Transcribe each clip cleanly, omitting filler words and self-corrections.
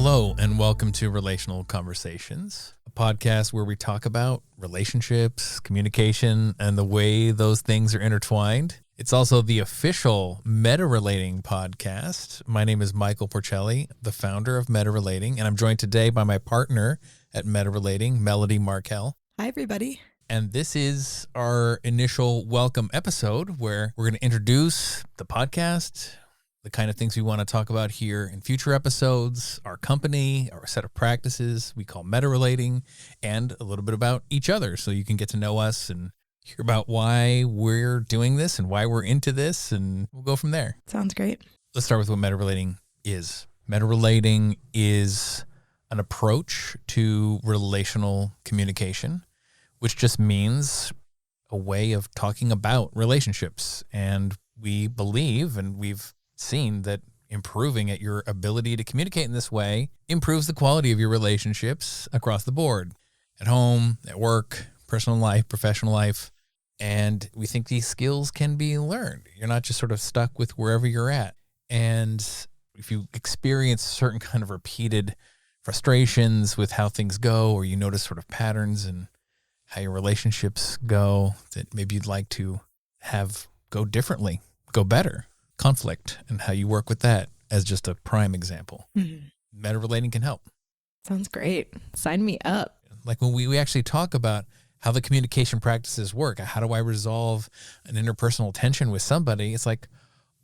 Hello, and welcome to Relational Conversations, a podcast where we talk about relationships, communication, and the way those things are intertwined. It's also the official MetaRelating podcast. My name is Michael Porcelli, the founder of MetaRelating, and I'm joined today by my partner at MetaRelating, Melody Markel. Hi, everybody. And this is our initial welcome episode where we're going to introduce the podcast, the kind of things we want to talk about here in future episodes, our company, our set of practices we call MetaRelating, and a little bit about each other so you can get to know us and hear about why we're doing this and why we're into this, and we'll go from there. Sounds great. Let's start with what MetaRelating is. MetaRelating is an approach to relational communication, which just means a way of talking about relationships. And we believe, and we've seen that improving at your ability to communicate in this way improves the quality of your relationships across the board, at home, at work, personal life, professional life. And we think these skills can be learned. You're not just sort of stuck with wherever you're at. And if you experience certain kind of repeated frustrations with how things go, or you notice sort of patterns in how your relationships go that maybe you'd like to have go differently, go better, conflict, and how you work with that as just a prime example. Mm-hmm. MetaRelating can help. Sounds great. Sign me up. Like when we actually talk about how the communication practices work, how do I resolve an interpersonal tension with somebody? It's like,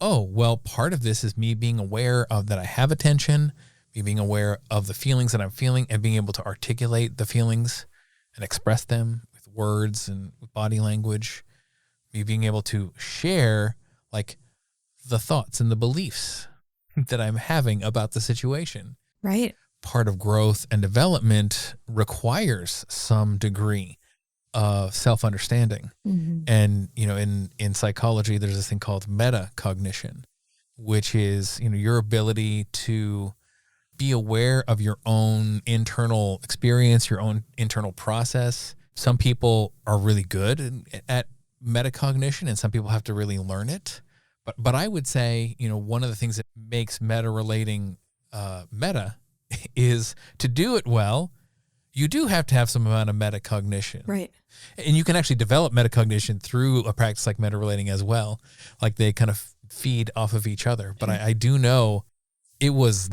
oh, well, part of this is me being aware of that I have a tension, me being aware of the feelings that I'm feeling, and being able to articulate the feelings and express them with words and with body language, me being able to share like the thoughts and the beliefs that I'm having about the situation. Right. Part of growth and development requires some degree of self-understanding. Mm-hmm. And, you know, in psychology, there's this thing called metacognition, which is, you know, your ability to be aware of your own internal experience, your own internal process. Some people are really good at metacognition, and some people have to really learn it. But I would say, you know, one of the things that makes MetaRelating meta is to do it well, you do have to have some amount of metacognition. Right. And you can actually develop metacognition through a practice like MetaRelating as well. Like they kind of feed off of each other. But I do know there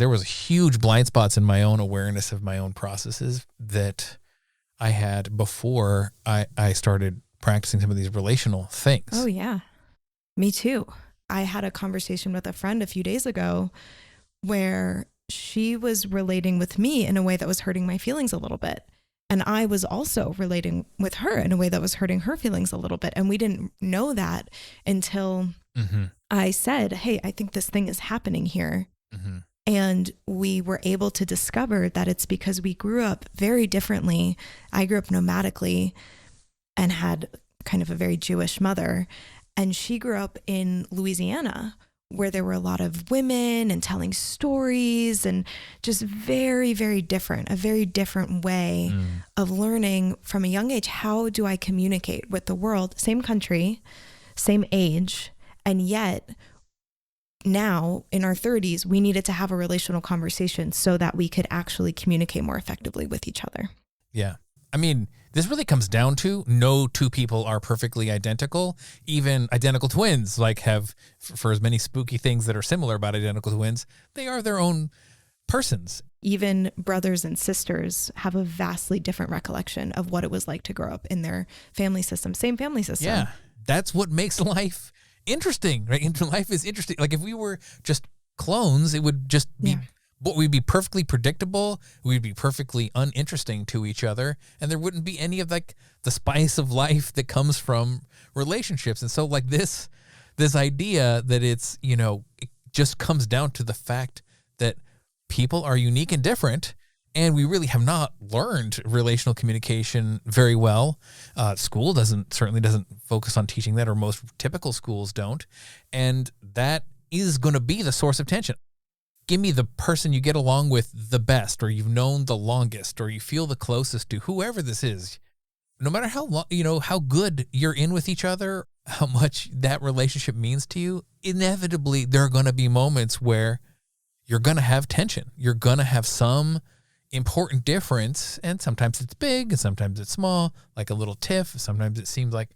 was huge blind spots in my own awareness of my own processes that I had before I started practicing some of these relational things. Oh, yeah. Me too. I had a conversation with a friend a few days ago where she was relating with me in a way that was hurting my feelings a little bit. And I was also relating with her in a way that was hurting her feelings a little bit. And we didn't know that until I said, hey, I think this thing is happening here. Mm-hmm. And we were able to discover that it's because we grew up very differently. I grew up nomadically and had kind of a very Jewish mother. And she grew up in Louisiana, where there were a lot of women and telling stories and just very, very different, a very different way of learning from a young age. How do I communicate with the world? Same country, same age. And yet now in our 30s, we needed to have a relational conversation so that we could actually communicate more effectively with each other. Yeah. I mean, this really comes down to no two people are perfectly identical. Even identical twins have for as many spooky things that are similar about identical twins, they are their own persons. Even brothers and sisters have a vastly different recollection of what it was like to grow up in their family system, same family system. Yeah, that's what makes life interesting, right? Life is interesting. Like if we were just clones, it would just be... But we'd be perfectly predictable. We'd be perfectly uninteresting to each other. And there wouldn't be any of the spice of life that comes from relationships. And so this idea that it's, it just comes down to the fact that people are unique and different. And we really have not learned relational communication very well. School certainly doesn't focus on teaching that, or most typical schools don't. And that is going to be the source of tension. Give me the person you get along with the best, or you've known the longest, or you feel the closest to, whoever this is. No matter how long, how good you're in with each other, how much that relationship means to you, inevitably there are going to be moments where you're going to have tension. You're going to have some important difference, and sometimes it's big and sometimes it's small, like a little tiff. Sometimes it seems like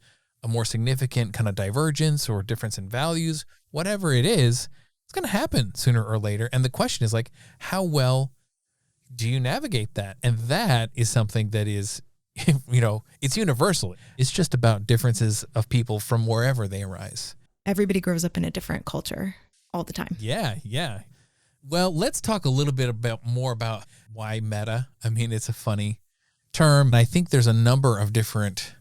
a more significant kind of divergence or difference in values. Whatever it is, it's going to happen sooner or later. And the question is like, how well do you navigate that? And that is something that is, it's universal. It's just about differences of people from wherever they arise. Everybody grows up in a different culture all the time. Yeah. Well, let's talk a little bit more about why meta. I mean, it's a funny term. I think there's a number of different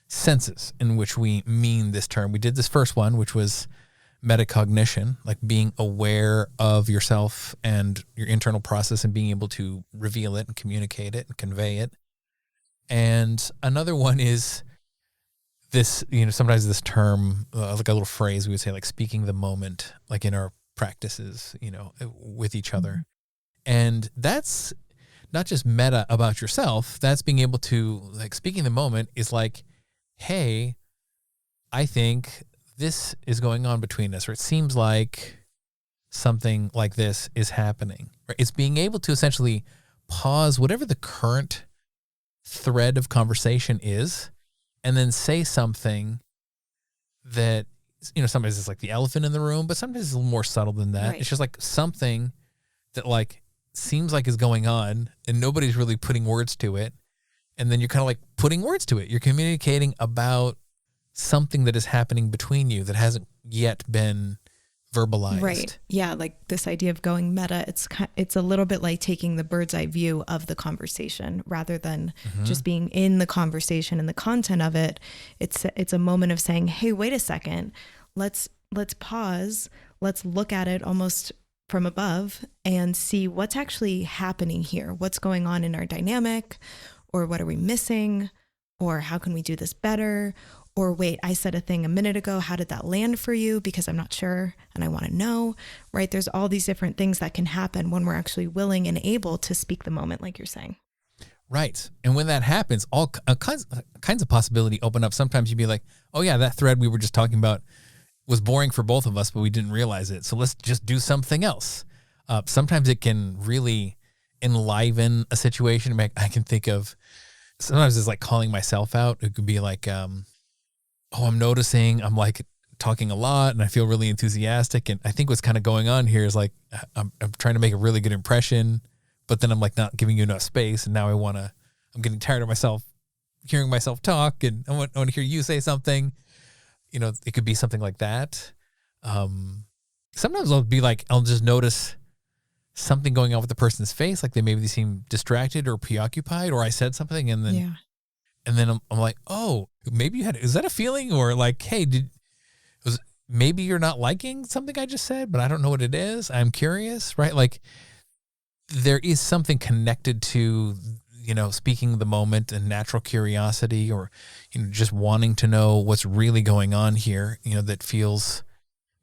senses in which we mean this term. We did this first one, which was metacognition, like being aware of yourself and your internal process and being able to reveal it and communicate it and convey it. And another one is this, sometimes this term, like a little phrase we would say, like speaking the moment, like in our practices, with each other. And that's not just meta about yourself. That's being able to, like, speaking the moment is like, hey, I think this is going on between us, or it seems like something like this is happening. Right? It's being able to essentially pause whatever the current thread of conversation is, and then say something that, sometimes it's like the elephant in the room, but sometimes it's a little more subtle than that. Right. It's just like something that like seems like is going on and nobody's really putting words to it. And then you're kind of like putting words to it. You're communicating about something that is happening between you that hasn't yet been verbalized. Right. Yeah. Like this idea of going meta, it's a little bit like taking the bird's eye view of the conversation rather than just being in the conversation and the content of it. It's a moment of saying, hey, wait a second, let's pause. Let's look at it almost from above and see what's actually happening here. What's going on in our dynamic, or what are we missing, or how can we do this better? Or wait, I said a thing a minute ago. How did that land for you? Because I'm not sure and I want to know, right? There's all these different things that can happen when we're actually willing and able to speak the moment, like you're saying. Right. And when that happens, all kinds of possibility open up. Sometimes you'd be like, oh yeah, that thread we were just talking about was boring for both of us, but we didn't realize it. So let's just do something else. Sometimes it can really enliven a situation. I can think of, sometimes it's like calling myself out. It could be like, I'm noticing I'm like talking a lot and I feel really enthusiastic. And I think what's kind of going on here is like, I'm trying to make a really good impression, but then I'm like not giving you enough space. And now I'm getting tired of myself, hearing myself talk, and I want to hear you say something. It could be something like that. Sometimes I'll just notice something going on with the person's face. Like they seem distracted or preoccupied, or I said something and then, and then I'm like, oh, maybe is that a feeling? Or like, hey, maybe you're not liking something I just said, but I don't know what it is. I'm curious, right? Like there is something connected to, speaking the moment and natural curiosity, or, just wanting to know what's really going on here, that feels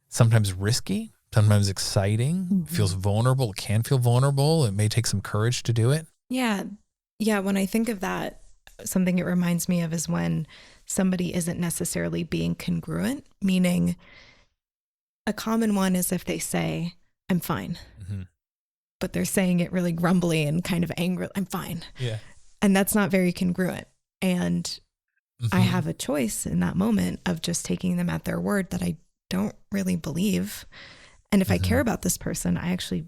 sometimes risky, sometimes exciting, feels vulnerable. It can feel vulnerable. It may take some courage to do it. Yeah. Yeah. When I think of that, something it reminds me of is when somebody isn't necessarily being congruent, meaning a common one is if they say, I'm fine, but they're saying it really grumbly and kind of angry. I'm fine. Yeah. And that's not very congruent. And I have a choice in that moment of just taking them at their word that I don't really believe. And if I care about this person, I actually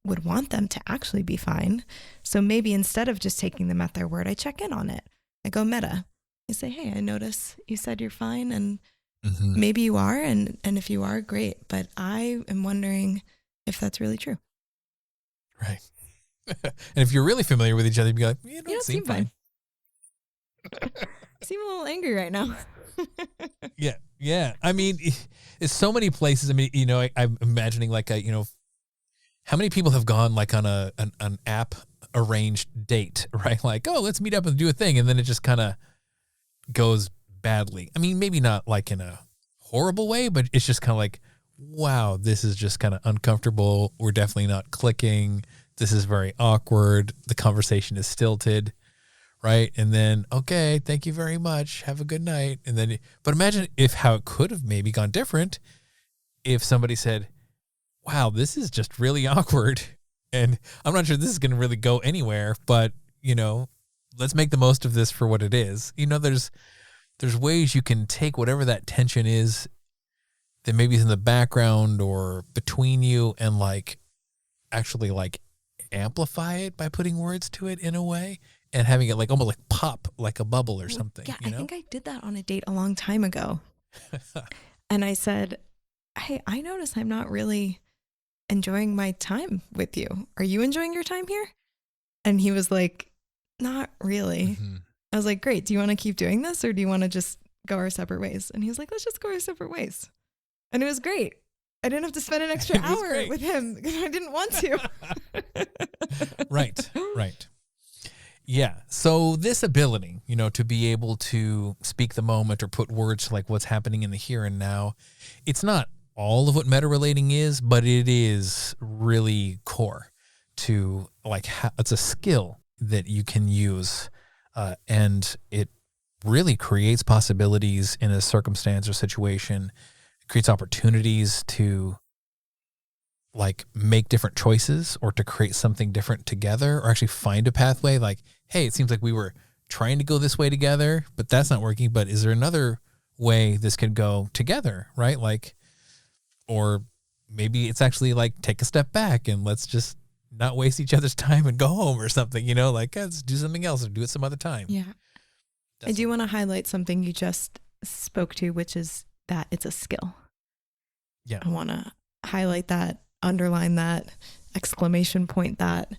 would want them to actually be fine. So maybe instead of just taking them at their word, I check in on it. I go meta. I say, hey, I notice you said you're fine, and maybe you are. And if you are, great. But I am wondering if that's really true. Right. And if you're really familiar with each other, you'd be like, you don't seem fine. You seem a little angry right now. Yeah. Yeah. I mean, it's so many places. I mean, I'm imagining like how many people have gone like on an app arranged date, right? Like, oh, let's meet up and do a thing. And then it just kind of goes badly. I mean, maybe not like in a horrible way, but it's just kind of like, wow, this is just kind of uncomfortable. We're definitely not clicking. This is very awkward. The conversation is stilted, right? And then, okay, thank you very much. Have a good night. And then, but imagine how it could have maybe gone different if somebody said, wow, this is just really awkward. And I'm not sure this is going to really go anywhere, but, let's make the most of this for what it is. There's ways you can take whatever that tension is that maybe is in the background or between you and actually amplify it by putting words to it in a way and having it almost like pop like a bubble or something. Yeah, I think I did that on a date a long time ago. And I said, hey, I notice I'm not really enjoying my time with you. Are you enjoying your time here? And he was like, not really. Mm-hmm. I was like, great. Do you want to keep doing this or do you want to just go our separate ways? And he was like, let's just go our separate ways. And it was great. I didn't have to spend an extra hour with him because I didn't want to. Right. Yeah. So this ability, to be able to speak the moment or put words to what's happening in the here and now, it's not all of what MetaRelating is, but it is really core to it's a skill that you can use, and it really creates possibilities in a circumstance or situation. It creates opportunities to make different choices or to create something different together or actually find a pathway. Hey, it seems like we were trying to go this way together, but that's not working. But is there another way this could go together, right? Or maybe it's actually take a step back and let's just not waste each other's time and go home or something, let's do something else or do it some other time. Yeah. I do want to highlight something you just spoke to, which is that it's a skill. Yeah. I want to highlight that, underline that, exclamation point that,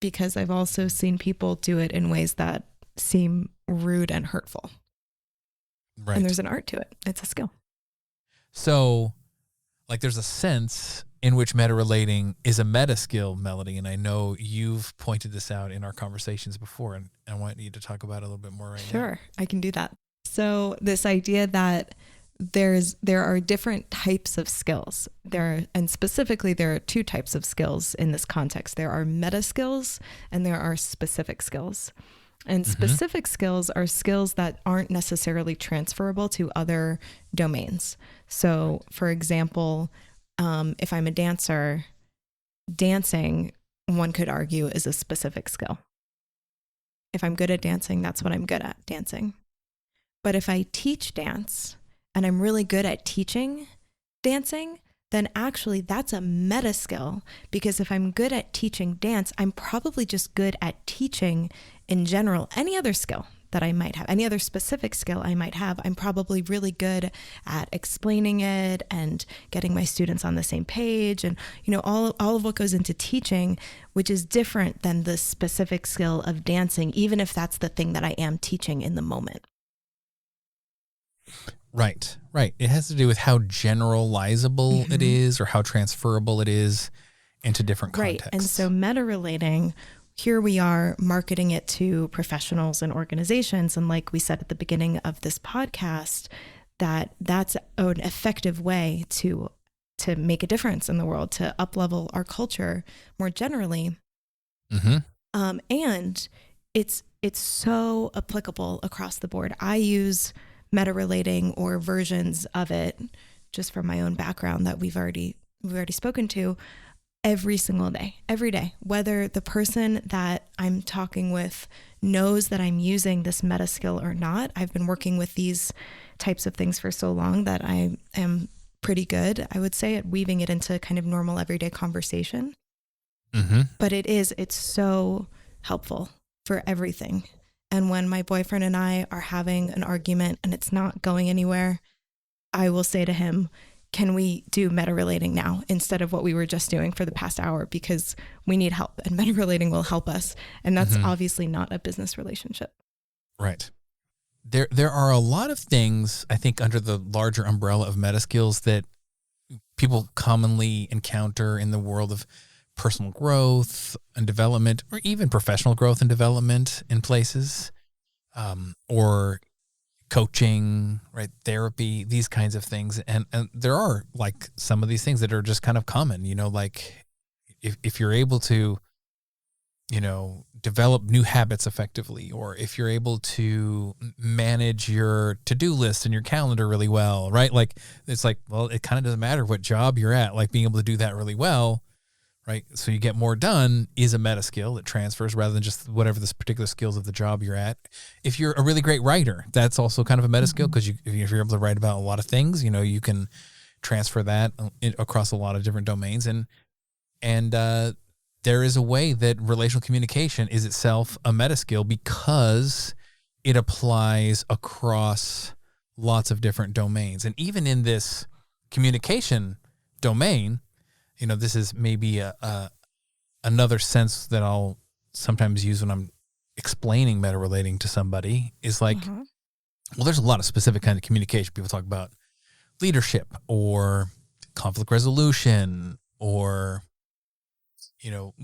because I've also seen people do it in ways that seem rude and hurtful. Right. And there's an art to it. It's a skill. So there's a sense in which MetaRelating is a meta skill, Melody, and I know you've pointed this out in our conversations before, and I want you to talk about it a little bit more right now. Sure, I can do that. So this idea that there are different types of skills. And specifically there are two types of skills in this context. There are meta skills and there are specific skills. And specific skills are skills that aren't necessarily transferable to other domains. So, for example, if I'm a dancer, dancing, one could argue, is a specific skill. If I'm good at dancing, that's what I'm good at, dancing. But if I teach dance and I'm really good at teaching dancing, then actually that's a meta skill, because if I'm good at teaching dance, I'm probably just good at teaching in general. Any other skill that I might have, any other specific skill I might have, I'm probably really good at explaining it and getting my students on the same page and, all of what goes into teaching, which is different than the specific skill of dancing, even if that's the thing that I am teaching in the moment. Right. It has to do with how generalizable it is or how transferable it is into different contexts. Right. And so MetaRelating, here we are marketing it to professionals and organizations. And like we said at the beginning of this podcast, that's an effective way to make a difference in the world, to up-level our culture more generally. And it's so applicable across the board. I use MetaRelating or versions of it, just from my own background that we've already spoken to, every single day, every day, whether the person that I'm talking with knows that I'm using this meta skill or not. I've been working with these types of things for so long that I am pretty good, I would say, at weaving it into kind of normal everyday conversation. But it's so helpful for everything. And when my boyfriend and I are having an argument and it's not going anywhere, I will say to him, can we do MetaRelating now instead of what we were just doing for the past hour? Because we need help and MetaRelating will help us. And that's obviously not a business relationship. Right. There are a lot of things, I think, under the larger umbrella of meta skills that people commonly encounter in the world of personal growth and development, or even professional growth and development in places, or coaching, right? Therapy, these kinds of things. And there are some of these things that are just kind of common, if you're able to develop new habits effectively, or if you're able to manage your to-do list and your calendar really well, right? Like, it's like, well, it kind of doesn't matter what job you're at, like being able to do that really well, right? So you get more done is a meta skill that transfers rather than just whatever this particular skills of the job you're at. If you're a really great writer, that's also kind of a meta skill, because if you're able to write about a lot of things, you can transfer that across a lot of different domains. And there is a way that relational communication is itself a meta skill, because it applies across lots of different domains. And even in this communication domain, this is maybe another sense that I'll sometimes use when I'm explaining meta relating to somebody, is like, well, there's a lot of specific kind of communication. People talk about leadership or conflict resolution, or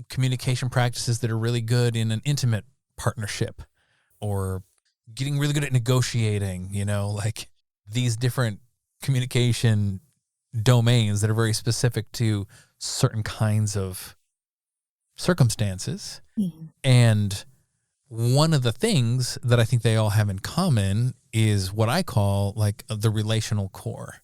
communication practices that are really good in an intimate partnership, or getting really good at negotiating, like these different communication domains that are very specific to certain kinds of circumstances. And one of the things that I think they all have in common is what I call like the relational core.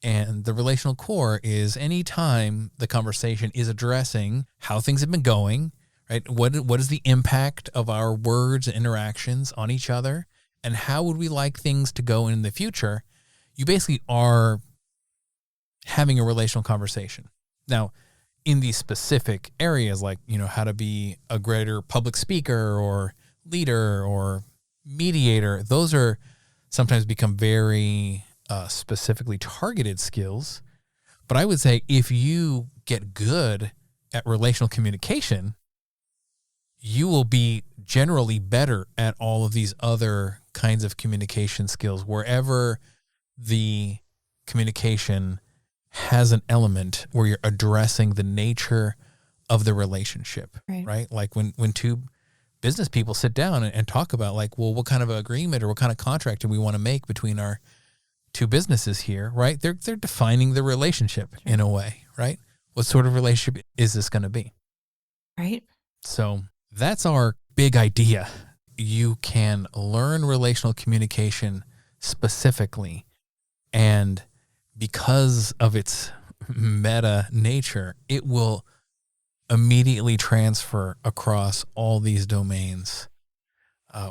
And the relational core is any time the conversation is addressing how things have been going, right? What is the impact of our words and interactions on each other, and how would we like things to go in the future? You basically are having a relational conversation. Now, in these specific areas, like, how to be a greater public speaker or leader or mediator, those are sometimes become very specifically targeted skills. But I would say if you get good at relational communication, you will be generally better at all of these other kinds of communication skills, wherever the communication has an element where you're addressing the nature of the relationship, right? Like when two business people sit down and talk about, like, well, what kind of agreement or what kind of contract do we want to make between our two businesses here, right? They're defining the relationship in a way, right? What sort of relationship is this going to be? Right. So that's our big idea. You can learn relational communication specifically, and because of its meta nature, it will immediately transfer across all these domains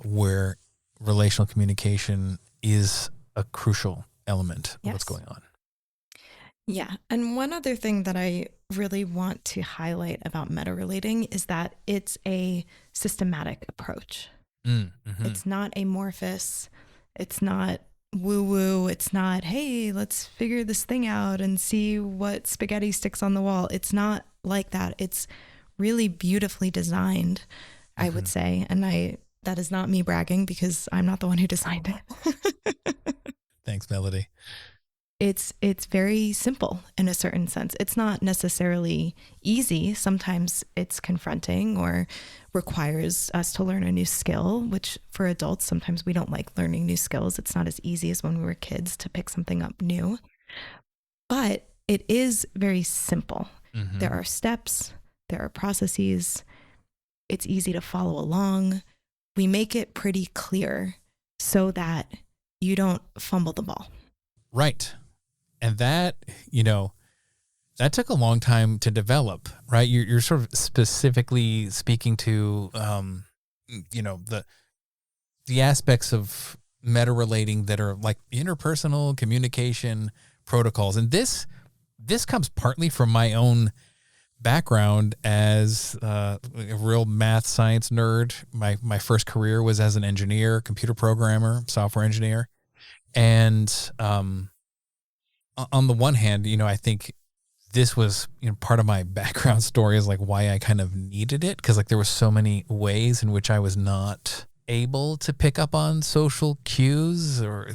where relational communication is a crucial element of what's going on. Yeah. And one other thing that I really want to highlight about meta relating is that it's a systematic approach. It's not amorphous. It's not woo-woo. It's not, hey, let's figure this thing out and see what spaghetti sticks on the wall. It's not like that. It's really beautifully designed, I would say. And that is not me bragging, because I'm not the one who designed it. Thanks, Melody. It's very simple in a certain sense. It's not necessarily easy. Sometimes it's confronting or requires us to learn a new skill, which for adults, sometimes we don't like learning new skills. It's not as easy as when we were kids to pick something up new. But it is very simple. There are steps, there are processes. It's easy to follow along. We make it pretty clear so that you don't fumble the ball. Right. And that, that took a long time to develop, right? You're sort of specifically speaking to, the aspects of meta relating that are like interpersonal communication protocols. And this comes partly from my own background as a real math science nerd. My first career was as an engineer, computer programmer, software engineer. And on the one hand, I think this was part of my background story is like why I kind of needed it, because like there were so many ways in which I was not able to pick up on social cues, or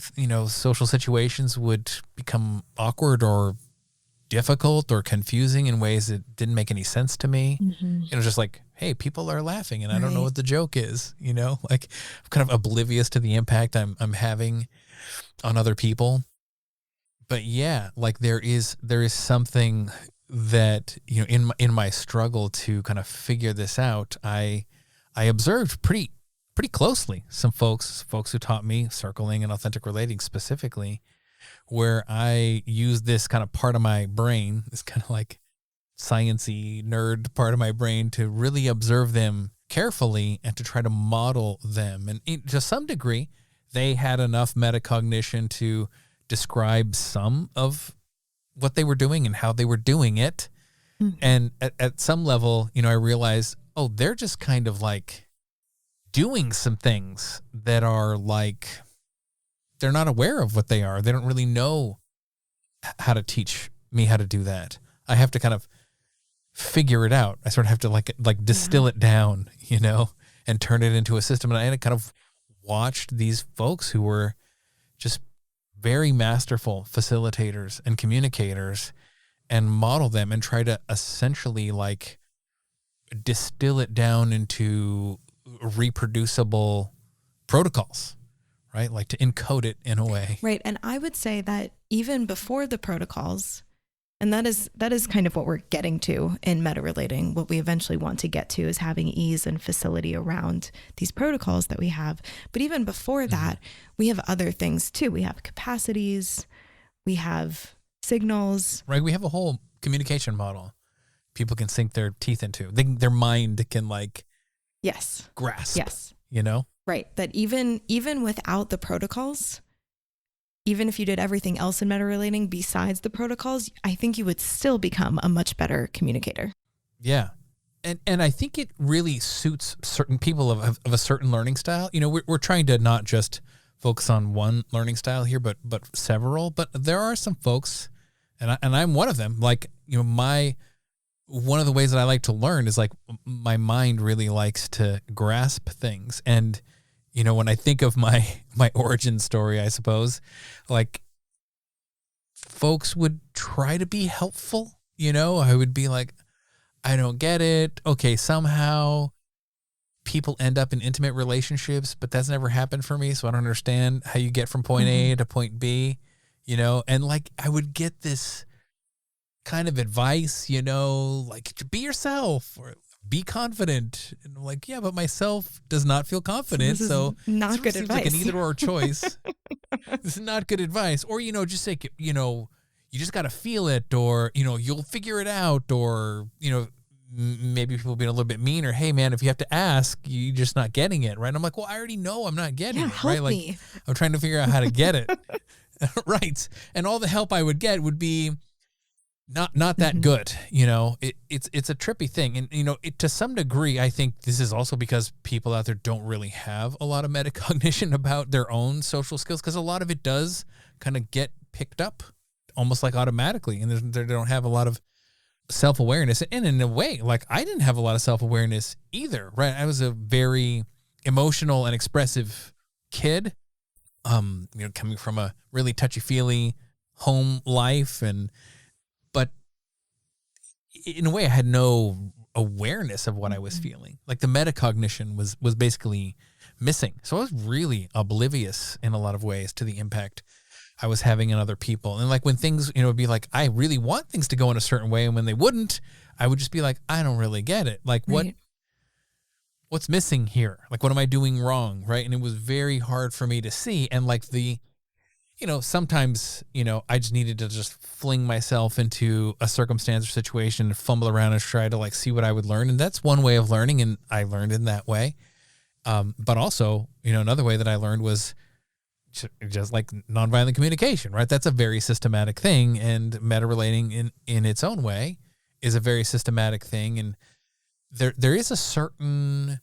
social situations would become awkward or difficult or confusing in ways that didn't make any sense to me. It was just like, hey, people are laughing and I don't know what the joke is, like I'm kind of oblivious to the impact I'm having on other people. But yeah, like there is something that, in my struggle to kind of figure this out, I observed pretty closely some folks who taught me circling and authentic relating specifically, where I use this kind of part of my brain, this kind of like sciencey nerd part of my brain, to really observe them carefully and to try to model them. And to some degree, they had enough metacognition to describe some of what they were doing and how they were doing it. Mm-hmm. And at some level, I realized, oh, they're just kind of like doing some things that are like, they're not aware of what they are. They don't really know how to teach me how to do that. I have to kind of figure it out. I sort of have to like distill it down, and turn it into a system. And I had kind of watched these folks who were just very masterful facilitators and communicators and model them and try to essentially like distill it down into reproducible protocols, right? Like to encode it in a way. Right. And I would say that even before the protocols, and that is kind of what we're getting to in MetaRelating. What we eventually want to get to is having ease and facility around these protocols that we have. But even before that, we have other things too. We have capacities, we have signals. Right. We have a whole communication model people can sink their teeth into. Their mind can grasp. Yes. Right. That even without the protocols, even if you did everything else in MetaRelating besides the protocols, I think you would still become a much better communicator. Yeah. And I think it really suits certain people of a certain learning style. We're trying to not just focus on one learning style here, but several. But there are some folks, and I'm one of them. Like, one of the ways that I like to learn is like my mind really likes to grasp things. And when I think of my origin story, I suppose, like folks would try to be helpful. I would be like, I don't get it. Okay, somehow people end up in intimate relationships, but that's never happened for me. So I don't understand how you get from point A to point B, and like I would get this kind of advice, like be yourself or be confident. And I'm like, yeah, but myself does not feel confident. So not good advice. Like an either or choice. This is not good advice. Or, just like, you just got to feel it, or, you'll figure it out, or, maybe people being a little bit mean, or, hey man, if you have to ask, you're just not getting it. Right. And I'm like, well, I already know I'm not getting it. Help right. Like me. I'm trying to figure out how to get it. Right. And all the help I would get would be not that good, it's a trippy thing. And, to some degree, I think this is also because people out there don't really have a lot of metacognition about their own social skills, because a lot of it does kind of get picked up almost like automatically. And they don't have a lot of self-awareness. And in a way, like I didn't have a lot of self-awareness either, right? I was a very emotional and expressive kid, coming from a really touchy-feely home life, but in a way I had no awareness of what I was feeling. Like the metacognition was basically missing. So I was really oblivious in a lot of ways to the impact I was having on other people. And like when things, would be like, I really want things to go in a certain way. And when they wouldn't, I would just be like, I don't really get it. Like what's missing here? Like, what am I doing wrong? Right. And it was very hard for me to see. And like sometimes, I just needed to just fling myself into a circumstance or situation and fumble around and try to like see what I would learn. And that's one way of learning. And I learned in that way. But also, another way that I learned was just like nonviolent communication, right? That's a very systematic thing. And MetaRelating in its own way is a very systematic thing. And there is a certain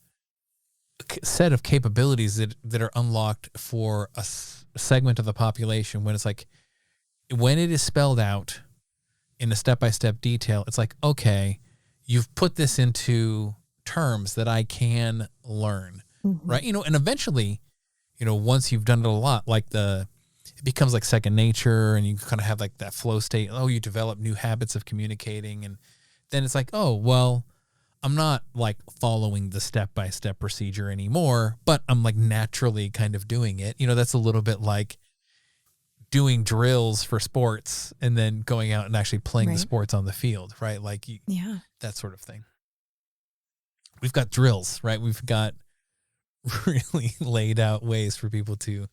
set of capabilities that are unlocked for a segment of the population when it's like, when it is spelled out in a step-by-step detail, it's like, okay, you've put this into terms that I can learn, right? And eventually, once you've done it a lot, like it becomes like second nature, and you kind of have like that flow state. Oh, you develop new habits of communicating, and then it's like, oh, well, I'm not like following the step-by-step procedure anymore, but I'm like naturally kind of doing it. That's a little bit like doing drills for sports and then going out and actually playing the Right. sports on the field, right? Like Yeah. that sort of thing. We've got drills, right? We've got really laid out ways for people to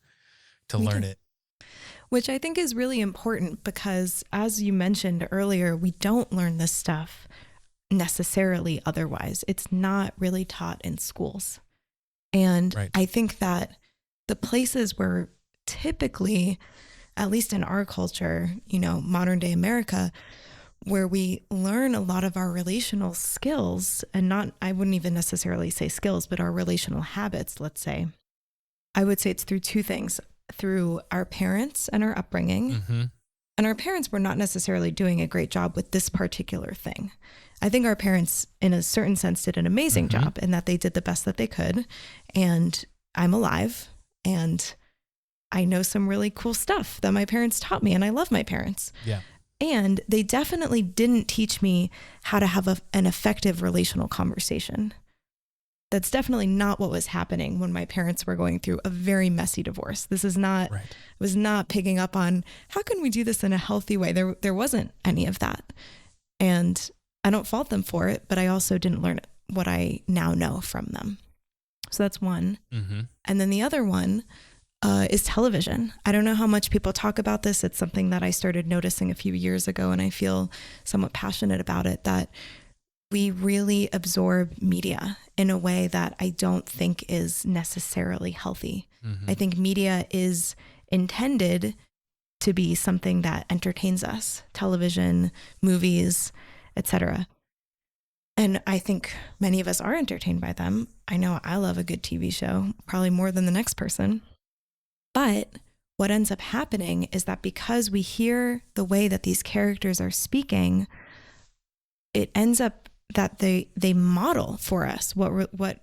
learn it. Which I think is really important because, as you mentioned earlier, we don't learn this stuff necessarily otherwise. It's not really taught in schools. And Right. I think that the places where typically, at least in our culture, modern day America, where we learn a lot of our relational skills, and I wouldn't even necessarily say skills, but our relational habits, let's say, I would say it's through two things: through our parents and our upbringing. Mm-hmm. And our parents were not necessarily doing a great job with this particular thing. I think our parents, in a certain sense, did an amazing Mm-hmm. job in that they did the best that they could. And I'm alive and I know some really cool stuff that my parents taught me, and I love my parents. Yeah. And they definitely didn't teach me how to have an effective relational conversation. That's definitely not what was happening when my parents were going through a very messy divorce. This is not, Right. was not picking up on how can we do this in a healthy way. There wasn't any of that. And I don't fault them for it, but I also didn't learn what I now know from them. So that's one. Mm-hmm. And then the other one is television. I don't know how much people talk about this. It's something that I started noticing a few years ago, and I feel somewhat passionate about it, that we really absorb media in a way that I don't think is necessarily healthy. Mm-hmm. I think media is intended to be something that entertains us: television, movies, etc. And I think many of us are entertained by them. I know I love a good TV show, probably more than the next person. But what ends up happening is that because we hear the way that these characters are speaking, it ends up that they model for us what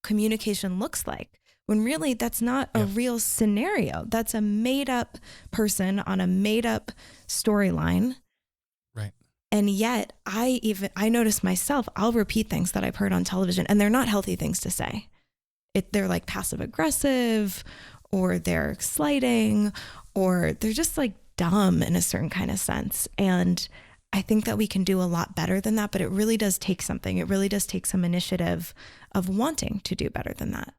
communication looks like, when really that's not a real scenario. That's a made up person on a made up storyline. Right. And yet I notice myself, I'll repeat things that I've heard on television, and they're not healthy things to say. They're like passive aggressive, or they're slighting, or they're just like dumb in a certain kind of sense. And I think that we can do a lot better than that, but it really does take something. It really does take some initiative of wanting to do better than that.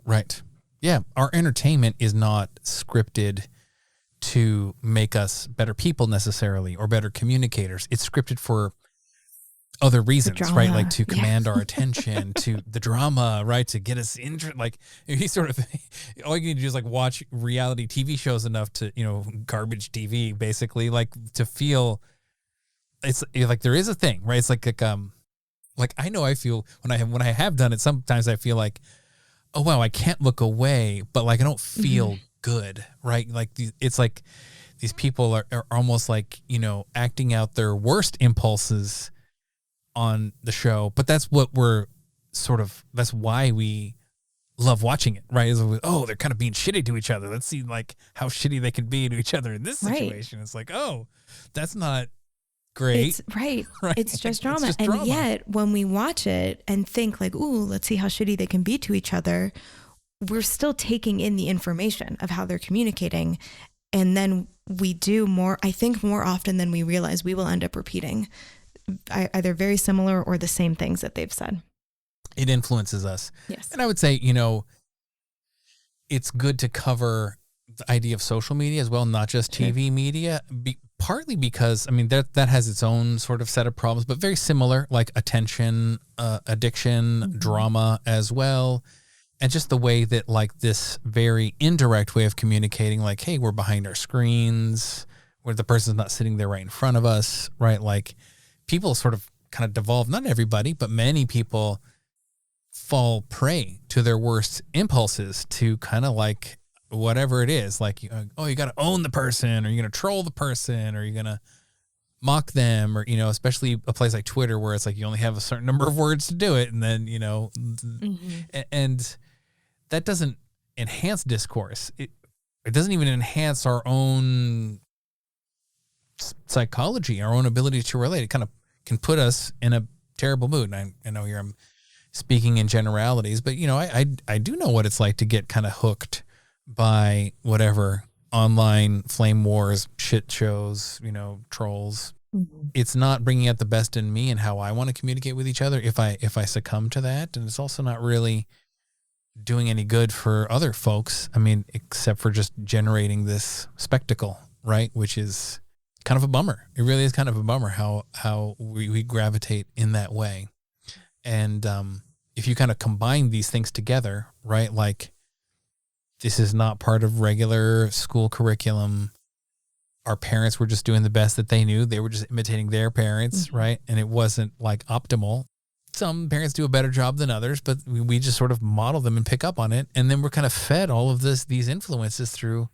Right. Yeah. Our entertainment is not scripted to make us better people necessarily, or better communicators. It's scripted for other reasons, right? drama, Like to yeah. command our attention, to the drama, right? To get us like he sort of, all you need to do is like watch reality TV shows enough to, garbage TV, basically, like to feel it's like there is a thing, right? It's like I know I feel when I have done it, sometimes I feel like, oh wow, I can't look away, but like I don't feel good, right? Like it's like these people are almost like, acting out their worst impulses on the show, but that's what that's why we love watching it, right? Oh, they're kind of being shitty to each other. Let's see like how shitty they can be to each other in this situation. Right. It's like, oh, that's not great. It's right. Right? It's just drama. It's just and drama. Yet when we watch it and think like, ooh, let's see how shitty they can be to each other, we're still taking in the information of how they're communicating. And then we do more, I think more often than we realize, we will end up repeating either very similar or the same things that they've said. It influences us. Yes. And I would say, it's good to cover the idea of social media as well, not just TV media, partly because, that has its own sort of set of problems, but very similar, like attention, addiction, drama as well. And just the way that like this very indirect way of communicating, like, hey, we're behind our screens, where the person's not sitting there right in front of us, right? Like people sort of kind of devolve, not everybody, but many people fall prey to their worst impulses to kind of like whatever it is, like, you got to own the person, or you're going to troll the person, or you're going to mock them, or, especially a place like Twitter where it's like you only have a certain number of words to do it. And then, and that doesn't enhance discourse. It doesn't even enhance our own psychology, our own ability to relate. It kind of can put us in a terrible mood. And I know here I'm speaking in generalities, but I do know what it's like to get kind of hooked by whatever online flame wars, shit shows, trolls. It's not bringing out the best in me and how I want to communicate with each other if I succumb to that. And it's also not really doing any good for other folks. I mean, except for just generating this spectacle, right? Which is kind of a bummer. It really is kind of a bummer how we gravitate in that way. And if you kind of combine these things together, right? Like, this is not part of regular school curriculum. Our parents were just doing the best that they knew. They were just imitating their parents, right? And it wasn't like optimal. Some parents do a better job than others, but we just sort of model them and pick up on it. And then we're kind of fed all of these influences through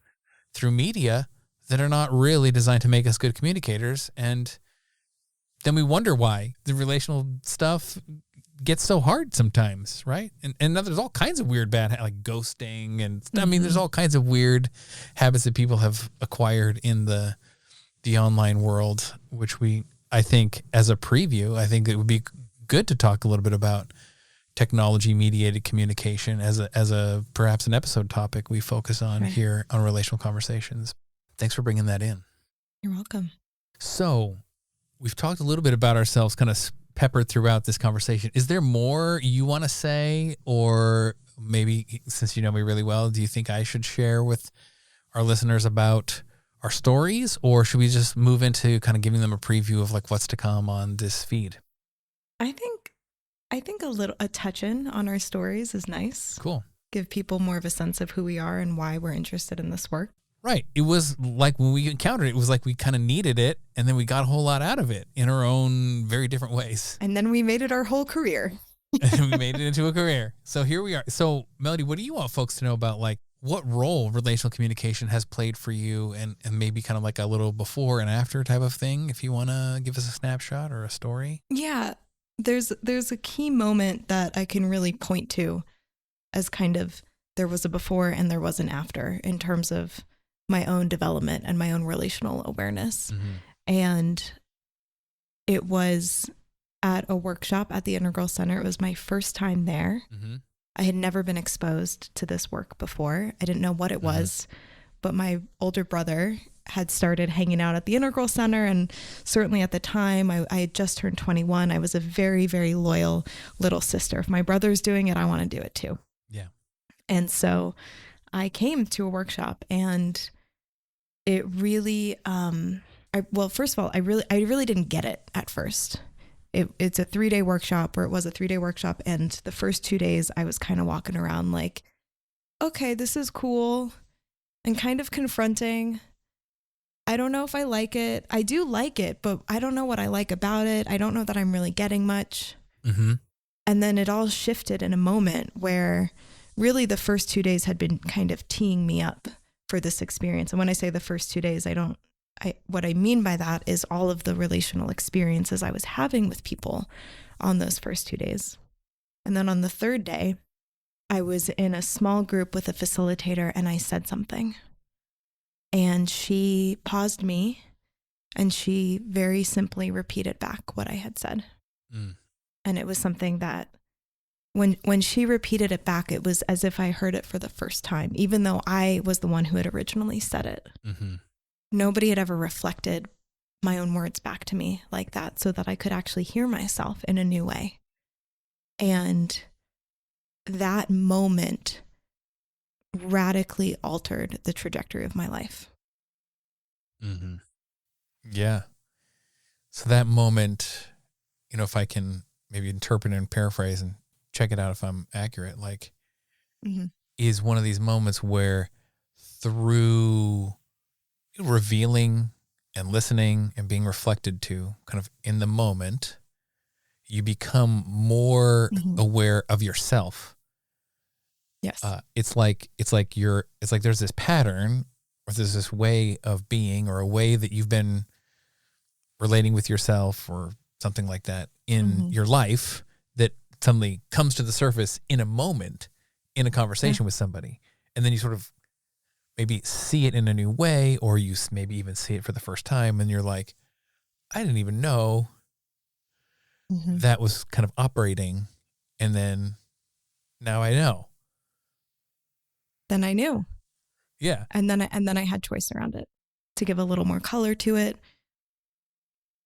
media that are not really designed to make us good communicators. And then we wonder why the relational stuff gets so hard sometimes, right? And there's all kinds of weird bad, like ghosting, and I mean, there's all kinds of weird habits that people have acquired in the online world, which I think as a preview, I think it would be good to talk a little bit about technology mediated communication as a perhaps an episode topic we focus on here on Relational Conversations. Thanks for bringing that in. You're welcome. So we've talked a little bit about ourselves kind of peppered throughout this conversation. Is there more you want to say, or maybe since you know me really well, do you think I should share with our listeners about our stories, or should we just move into kind of giving them a preview of like what's to come on this feed? I think a touch in on our stories is nice. Cool. Give people more of a sense of who we are and why we're interested in this work. Right. It was like when we encountered it, it was like we kind of needed it, and then we got a whole lot out of it in our own very different ways. And then we made it our whole career. And we made it into a career. So here we are. So Melody, what do you want folks to know about like what role relational communication has played for you, and maybe kind of like a little before and after type of thing, if you want to give us a snapshot or a story? Yeah. There's a key moment that I can really point to as kind of there was a before and there was an after in terms of my own development and my own relational awareness. And it was at a workshop at the Integral Center. It was my first time there. I had never been exposed to this work before. I didn't know what it was, but my older brother had started hanging out at the Integral Center. And certainly at the time, I had just turned 21. I was a very, very loyal little sister. If my brother's doing it, I want to do it too. Yeah. And so I came to a workshop, and it really, first of all, I really didn't get it at first. It's a 3-day workshop, or it was a 3-day workshop. And the first 2 days I was kind of walking around like, okay, this is cool and kind of confronting. I don't know if I like it. I do like it, but I don't know what I like about it. I don't know that I'm really getting much. And then it all shifted in a moment where really the first 2 days had been kind of teeing me up for this experience. And when I say the first 2 days, what I mean by that is all of the relational experiences I was having with people on those first 2 days. And then on the third day, I was in a small group with a facilitator, and I said something. And she paused me, and she very simply repeated back what I had said. And it was something that when she repeated it back, it was as if I heard it for the first time, even though I was the one who had originally said it. Nobody had ever reflected my own words back to me like that, so that I could actually hear myself in a new way. And that moment radically altered the trajectory of my life. Yeah. So that moment, if I can maybe interpret and paraphrase and check it out if I'm accurate, like is one of these moments where through revealing and listening and being reflected to kind of in the moment, you become more aware of yourself. Yes. It's like there's this pattern, or there's this way of being, or a way that you've been relating with yourself or something like that in your life that suddenly comes to the surface in a moment in a conversation with somebody. And then you sort of maybe see it in a new way, or you maybe even see it for the first time, and you're like, I didn't even know that was kind of operating. And then now I know. Then I knew. Yeah. And then I had choice around it to give a little more color to it.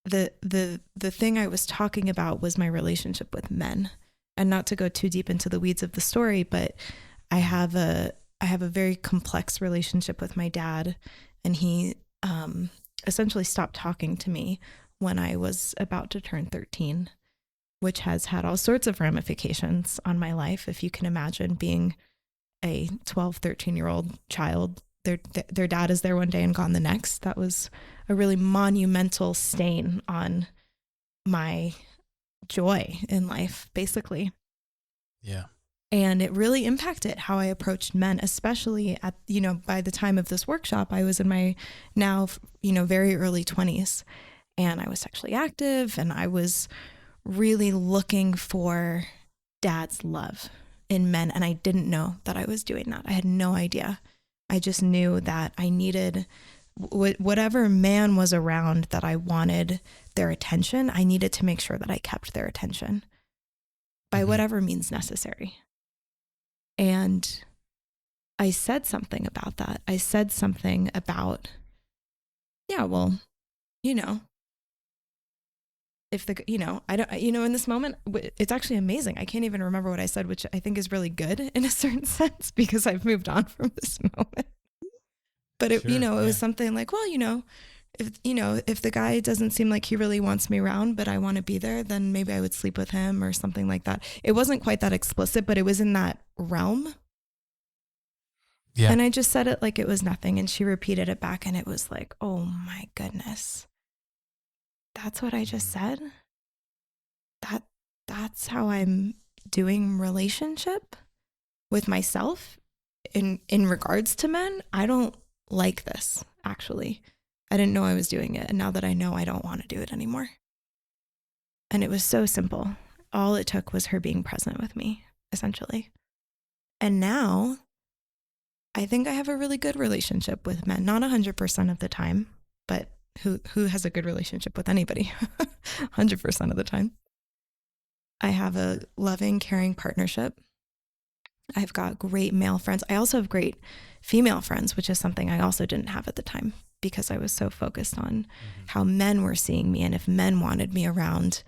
The thing I was talking about was my relationship with men. And not to go too deep into the weeds of the story, but I have a very complex relationship with my dad, and he essentially stopped talking to me when I was about to turn 13, which has had all sorts of ramifications on my life. If you can imagine being a 12, 13-year-old child, their dad is there one day and gone the next. That was a really monumental stain on my joy in life, basically. Yeah. And it really impacted how I approached men, especially at, by the time of this workshop, I was in my now, very early 20s, and I was sexually active, and I was really looking for dad's love in men. And I didn't know that I was doing that. I had no idea. I just knew that I needed whatever man was around that I wanted their attention. I needed to make sure that I kept their attention by whatever means necessary. And I said something about that. I said something about, if I don't, in this moment, it's actually amazing. I can't even remember what I said, which I think is really good in a certain sense, because I've moved on from this moment. But it, it was something like, well, if the guy doesn't seem like he really wants me around, but I want to be there, then maybe I would sleep with him or something like that. It wasn't quite that explicit, but it was in that realm. Yeah. And I just said it like it was nothing. And she repeated it back, and it was like, oh my goodness. That's what I just said? That's how I'm doing relationship with myself in regards to men? I don't like this, actually. I didn't know I was doing it. And now that I know, I don't want to do it anymore. And it was so simple. All it took was her being present with me, essentially. And now I think I have a really good relationship with men. Not 100% of the time, but who has a good relationship with anybody 100% of the time. I have a loving, caring partnership. I've got great male friends. I also have great female friends, which is something I also didn't have at the time because I was so focused on how men were seeing me. And if men wanted me around,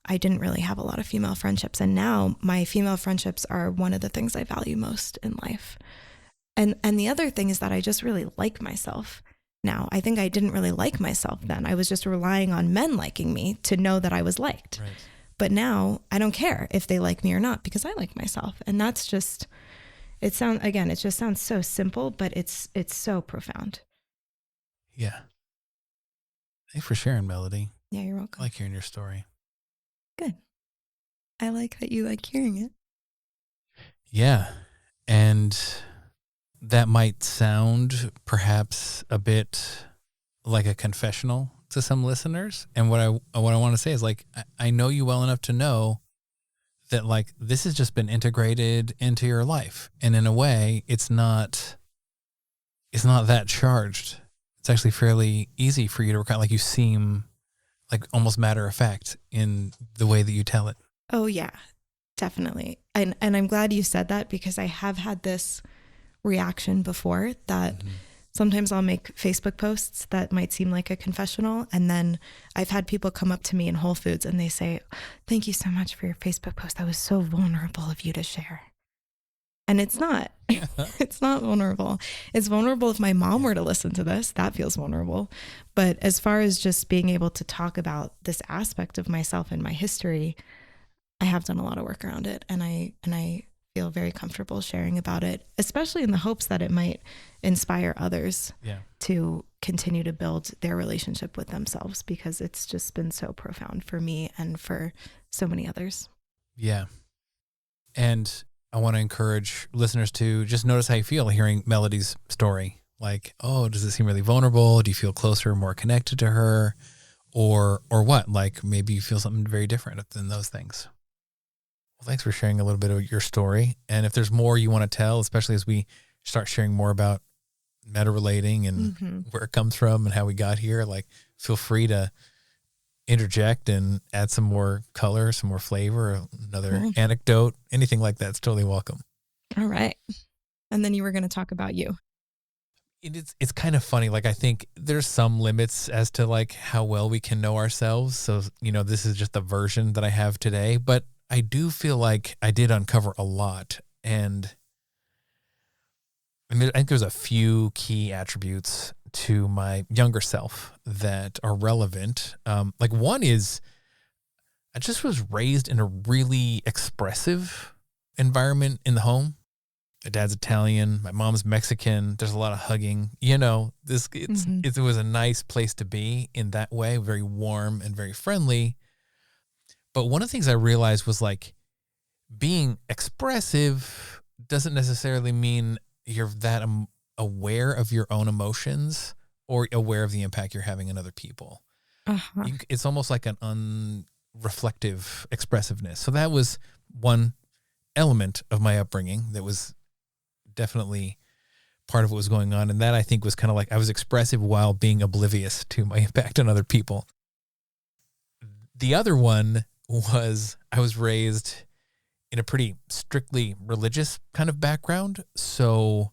I didn't really have a lot of female friendships. And now my female friendships are one of the things I value most in life. And the other thing is that I just really like myself now. I think I didn't really like myself then. I was just relying on men liking me to know that I was liked. Right. But now I don't care if they like me or not because I like myself. And that's just, it just sounds so simple, but it's so profound. Yeah. Thanks for sharing, Melody. Yeah, you're welcome. I like hearing your story. Good. I like that you like hearing it. Yeah. And that might sound perhaps a bit like a confessional to some listeners. And what I want to say is, like, I know you well enough to know that, like, this has just been integrated into your life. And in a way, it's not that charged. It's actually fairly easy for you to recount. Like, you seem like almost matter of fact in the way that you tell it. Oh yeah, definitely. And I'm glad you said that because I have had this reaction before that sometimes I'll make Facebook posts that might seem like a confessional. And then I've had people come up to me in Whole Foods and they say, thank you so much for your Facebook post. That was so vulnerable of you to share. And it's not, it's not vulnerable. It's vulnerable if my mom were to listen to this, that feels vulnerable. But as far as just being able to talk about this aspect of myself and my history, I have done a lot of work around it. And I feel very comfortable sharing about it, especially in the hopes that it might inspire others to continue to build their relationship with themselves, because it's just been so profound for me and for so many others. Yeah. And I want to encourage listeners to just notice how you feel hearing Melody's story. Like, oh, does it seem really vulnerable? Do you feel closer, more connected to her? Or what? Like, maybe you feel something very different than those things. Well, thanks for sharing a little bit of your story. And if there's more you want to tell, especially as we start sharing more about MetaRelating and where it comes from and how we got here, like, feel free to interject and add some more color, some more flavor, another anecdote, anything like that's totally welcome. All right. And then you were going to talk about you. it's kind of funny. Like, I think there's some limits as to like how well we can know ourselves. So, this is just the version that I have today, but I do feel like I did uncover a lot. And I think there's a few key attributes to my younger self that are relevant. Like, one is I just was raised in a really expressive environment in the home. My dad's Italian. My mom's Mexican. There's a lot of hugging. It was a nice place to be in that way, very warm and very friendly. But one of the things I realized was like being expressive doesn't necessarily mean you're that aware of your own emotions or aware of the impact you're having on other people. Uh-huh. It's almost like an unreflective expressiveness. So that was one element of my upbringing that was definitely part of what was going on. And that, I think, was kind of like I was expressive while being oblivious to my impact on other people. The other one was I was raised in a pretty strictly religious kind of background. So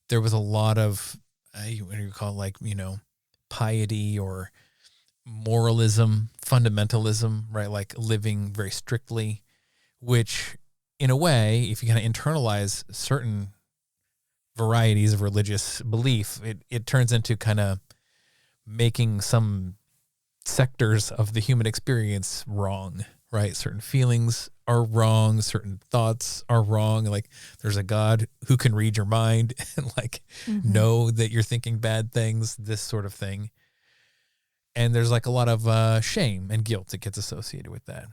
there was a lot of, what do you call it, like, piety or moralism, fundamentalism, right? Like living very strictly, which in a way, if you kind of internalize certain varieties of religious belief, it turns into kind of making some sectors of the human experience wrong, right? Certain feelings are wrong, certain thoughts are wrong. Like, there's a God who can read your mind and like know that you're thinking bad things, this sort of thing. And there's like a lot of shame and guilt that gets associated with that.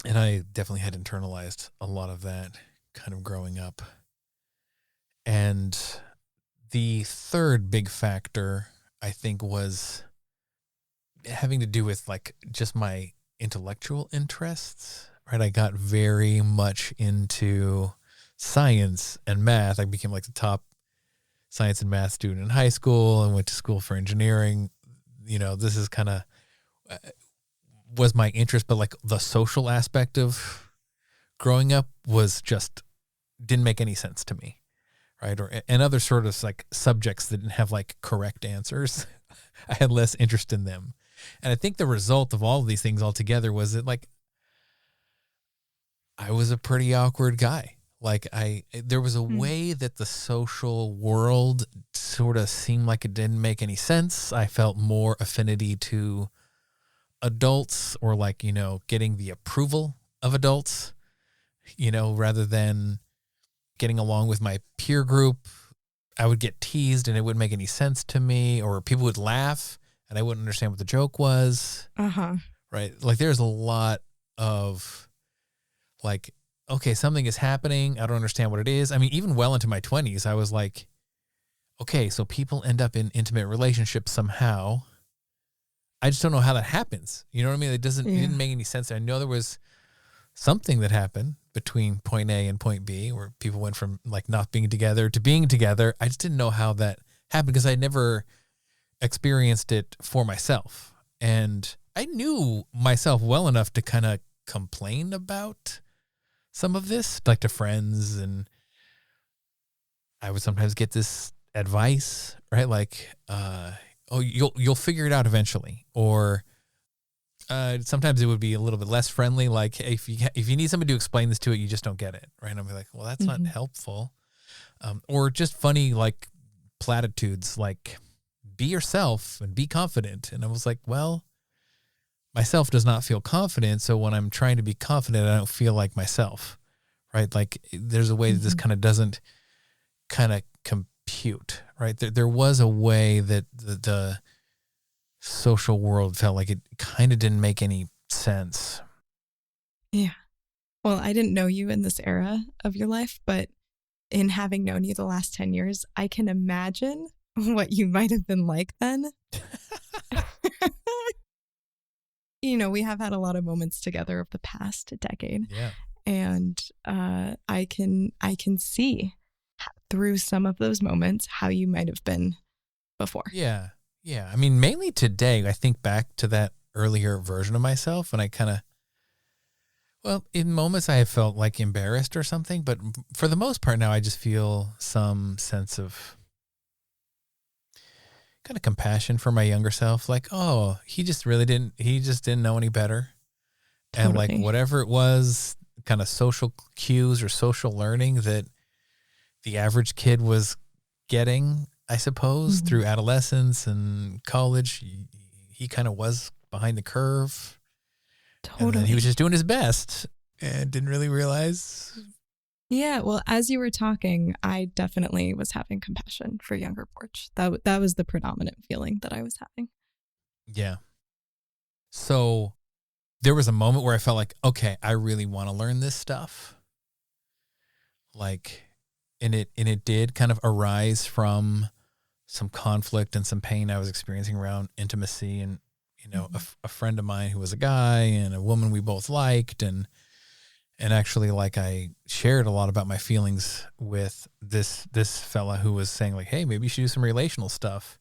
And I definitely had internalized a lot of that kind of growing up. And the third big factor, I think, was having to do with like just my intellectual interests, right? I got very much into science and math. I became like the top science and math student in high school and went to school for engineering. This is kind of was my interest, but like the social aspect of growing up was just didn't make any sense to me. Right. And other sort of like subjects that didn't have like correct answers. I had less interest in them. And I think the result of all of these things altogether was that like I was a pretty awkward guy. Like there was a way that the social world sort of seemed like it didn't make any sense. I felt more affinity to adults or like, getting the approval of adults, rather than getting along with my peer group. I would get teased and it wouldn't make any sense to me, or people would laugh and I wouldn't understand what the joke was. Right. Like there's a lot of like, okay, something is happening. I don't understand what it is. I mean, even well into my 20s, I was like, okay, so people end up in intimate relationships somehow. I just don't know how that happens. You know what I mean? It didn't make any sense. I know there was something that happened between point A and point B where people went from like not being together to being together. I just didn't know how that happened because I never experienced it for myself. And I knew myself well enough to kind of complain about some of this, like to friends, and I would sometimes get this advice, right? Like, oh, you'll figure it out eventually, or sometimes it would be a little bit less friendly. Like, hey, if you need somebody to explain this to it, you just don't get it, right? And I'll be like, well, that's not helpful. Or just funny like platitudes, like be yourself and be confident. And I was like, well, myself does not feel confident. So when I'm trying to be confident, I don't feel like myself, right? Like there's a way that this kind of doesn't kind of compute, right? There was a way that the social world felt like it kind of didn't make any sense. Yeah. Well, I didn't know you in this era of your life, but in having known you the last 10 years, I can imagine what you might have been like then. We have had a lot of moments together of the past decade. Yeah. And I can see through some of those moments how you might have been before. Yeah. Yeah. I mean, mainly today, I think back to that earlier version of myself, and I kind of, well, in moments I have felt like embarrassed or something, but for the most part now, I just feel some sense of kind of compassion for my younger self. Like, oh, he just didn't know any better. And like Totally. whatever it was, kind of social cues or social learning that the average kid was getting, I suppose, through adolescence and college, he kind of was behind the curve. And then he was Totally. just doing his best and didn't really realize. Yeah, well, as you were talking, I definitely was having compassion for younger Porch. That was the predominant feeling that I was having. Yeah. So there was a moment where I felt like, okay, I really want to learn this stuff. Like, and it did kind of arise from some conflict and some pain I was experiencing around intimacy, and a friend of mine who was a guy and a woman we both liked, and actually, like, I shared a lot about my feelings with this fella who was saying like, hey, maybe you should do some relational stuff.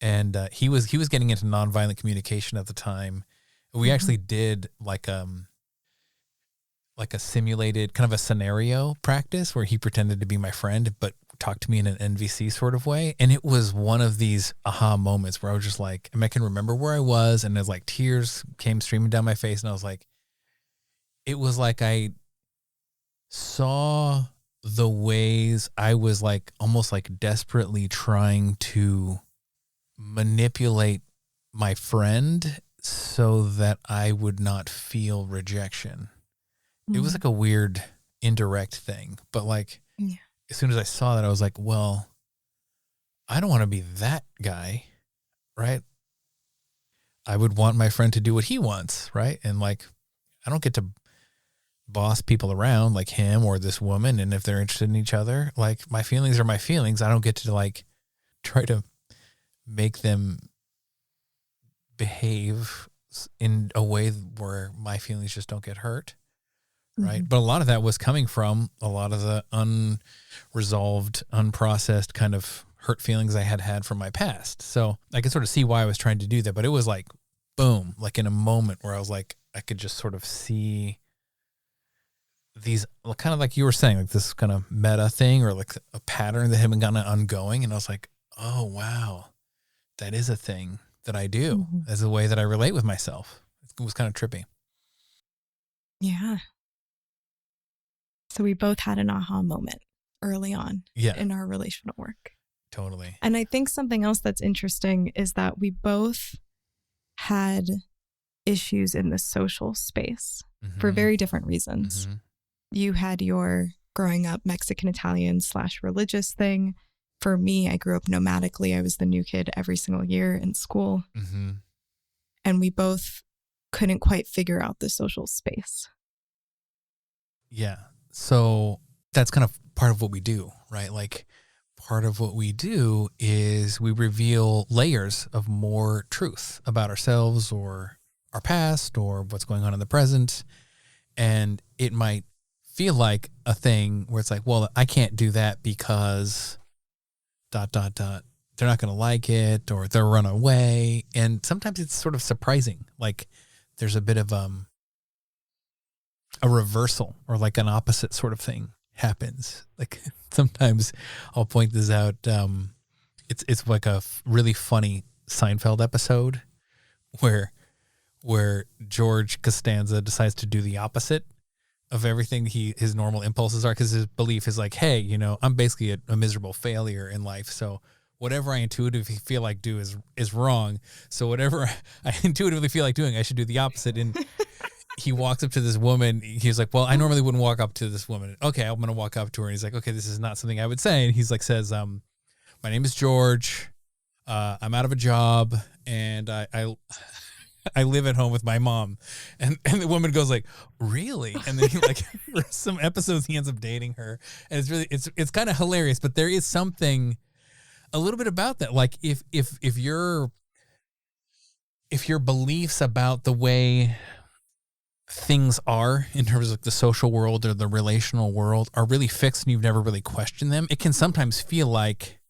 And he was getting into nonviolent communication at the time. We actually did like a simulated kind of a scenario practice where he pretended to be my friend, but talked to me in an NVC sort of way. And it was one of these aha moments where I was just like, I can remember where I was, and there's like tears came streaming down my face. And I was like, it was like I saw the ways I was like almost like desperately trying to manipulate my friend so that I would not feel rejection. It was like a weird indirect thing, but like as soon as I saw that, I was like, well, I don't want to be that guy, right? I would want my friend to do what he wants, right? And like, I don't get to boss people around like him or this woman. And if they're interested in each other, like, my feelings are my feelings. I don't get to like try to make them behave in a way where my feelings just don't get hurt. Right. But a lot of that was coming from a lot of the unresolved, unprocessed kind of hurt feelings I had from my past. So I could sort of see why I was trying to do that. But it was like, boom, like in a moment where I was like, I could just sort of see these kind of like you were saying, like this kind of meta thing or like a pattern that had been kind of ongoing. And I was like, oh, wow, that is a thing that I do as a way that I relate with myself. It was kind of trippy. Yeah. So we both had an aha moment early on in our relational work. Totally. And I think something else that's interesting is that we both had issues in the social space for very different reasons. You had your growing up Mexican-Italian / religious thing. For me, I grew up nomadically. I was the new kid every single year in school. And we both couldn't quite figure out the social space. Yeah. So that's kind of part of what we do, right? Like, part of what we do is we reveal layers of more truth about ourselves or our past or what's going on in the present. And it might feel like a thing where it's like, well, I can't do that because ... They're not going to like it or they'll run away. And sometimes it's sort of surprising. Like there's a bit of a reversal or like an opposite sort of thing happens. Like sometimes I'll point this out. It's like a really funny Seinfeld episode where George Costanza decides to do the opposite of everything his normal impulses are, because his belief is like, hey, I'm basically a miserable failure in life. So whatever I intuitively feel like do is wrong. So whatever I intuitively feel like doing, I should do the opposite. And he walks up to this woman. He's like, well, I normally wouldn't walk up to this woman. Okay, I'm going to walk up to her. And he's like, okay, this is not something I would say. And he's like, says, my name is George. I'm out of a job and I live at home with my mom. And the woman goes like, really? And then he like, for some episodes, he ends up dating her. And it's kind of hilarious, but there is something a little bit about that. Like if your beliefs about the way things are in terms of like the social world or the relational world are really fixed and you've never really questioned them, it can sometimes feel like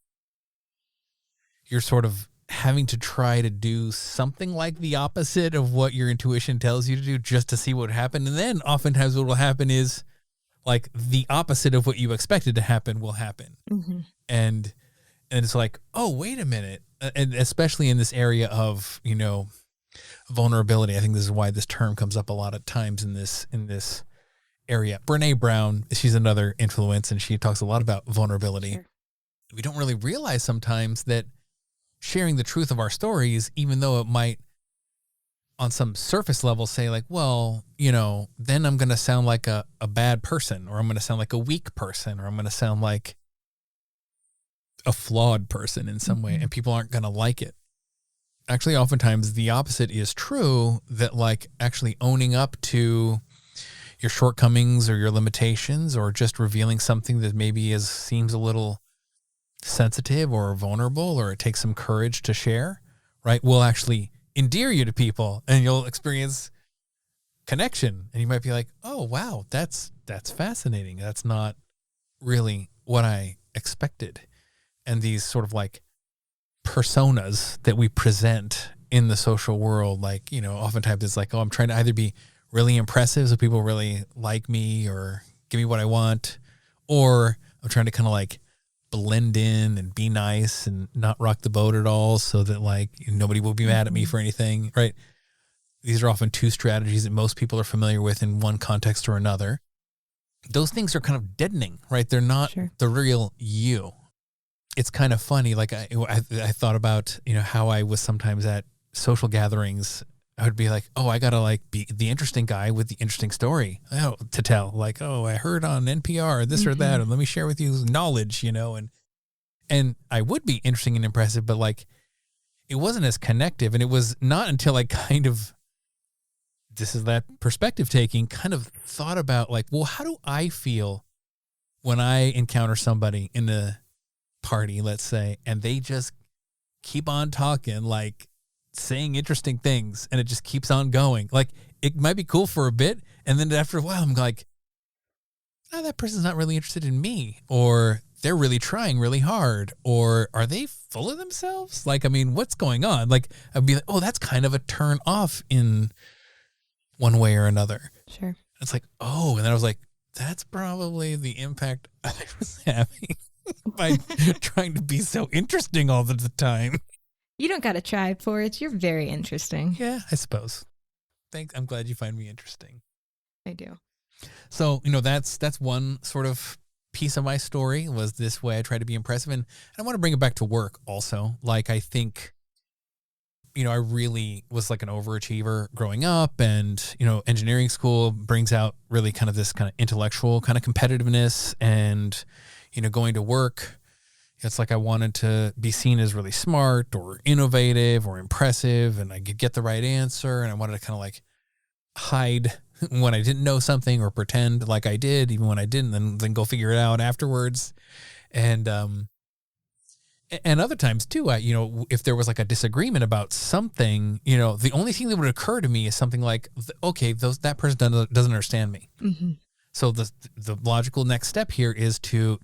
you're sort of having to try to do something like the opposite of what your intuition tells you to do just to see what would happen. And then oftentimes what will happen is like the opposite of what you expected to happen will happen. And And it's like, oh, wait a minute. And especially in this area of, vulnerability. I think this is why this term comes up a lot of times in this area. Brene Brown, she's another influence, and she talks a lot about vulnerability. Sure. We don't really realize sometimes that sharing the truth of our stories, even though it might on some surface level say like, well, then I'm going to sound like a bad person, or I'm going to sound like a weak person, or I'm going to sound like a flawed person in some way, and people aren't going to like it. Actually, oftentimes the opposite is true, that like actually owning up to your shortcomings or your limitations, or just revealing something that maybe seems a little sensitive or vulnerable, or it takes some courage to share, right, will actually endear you to people, and you'll experience connection. And you might be like, oh, wow, that's fascinating. That's not really what I expected. And these sort of like personas that we present in the social world, like, oftentimes it's like, oh, I'm trying to either be really impressive so people really like me or give me what I want, or I'm trying to kind of like blend in and be nice and not rock the boat at all so that like nobody will be mad at me for anything, right? These are often two strategies that most people are familiar with in one context or another. Those things are kind of deadening, right? They're not the real you. It's kind of funny. Like I thought about, how I was sometimes at social gatherings. I would be like, oh, I got to like be the interesting guy with the interesting story to tell. Like, oh, I heard on NPR this or that, and let me share with you knowledge, and I would be interesting and impressive, but like, it wasn't as connective. And it was not until I kind of, this is that perspective taking, kind of thought about like, well, how do I feel when I encounter somebody in a party, let's say, and they just keep on talking, like saying interesting things, and it just keeps on going. Like, it might be cool for a bit, and then after a while I'm like, oh, that person's not really interested in me, or they're really trying really hard, or are they full of themselves? Like, I mean, what's going on? Like, I'd be like, oh, that's kind of a turn off in one way or another. Sure. It's like, oh, and then I was like, that's probably the impact I was having by trying to be so interesting all the time. You don't got to try for it. You're very interesting. Yeah, I suppose. Thanks. I'm glad you find me interesting. I do. So, that's one sort of piece of my story, was this way I try to be impressive. And I want to bring it back to work also. Like, I think, I really was like an overachiever growing up, and, engineering school brings out really kind of this kind of intellectual kind of competitiveness, and, going to work, it's like I wanted to be seen as really smart or innovative or impressive, and I could get the right answer, and I wanted to kind of like hide when I didn't know something, or pretend like I did even when I didn't, and then go figure it out afterwards. And other times too, if there was like a disagreement about something, the only thing that would occur to me is something like, okay, that person doesn't understand me. Mm-hmm. So the logical next step here is to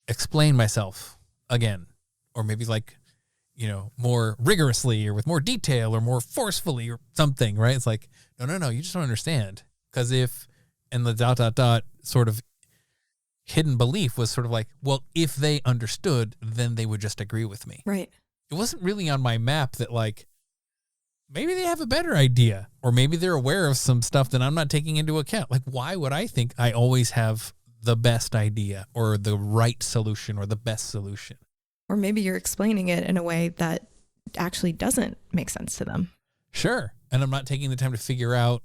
explain myself again, or maybe like, more rigorously, or with more detail, or more forcefully, or something, right? It's like, no, you just don't understand. Because and the ... sort of hidden belief was sort of like, well, if they understood, then they would just agree with me. Right. It wasn't really on my map that like, maybe they have a better idea, or maybe they're aware of some stuff that I'm not taking into account. Like, why would I think I always have the best idea, or the right solution, or the best solution? Or maybe you're explaining it in a way that actually doesn't make sense to them. Sure. And I'm not taking the time to figure out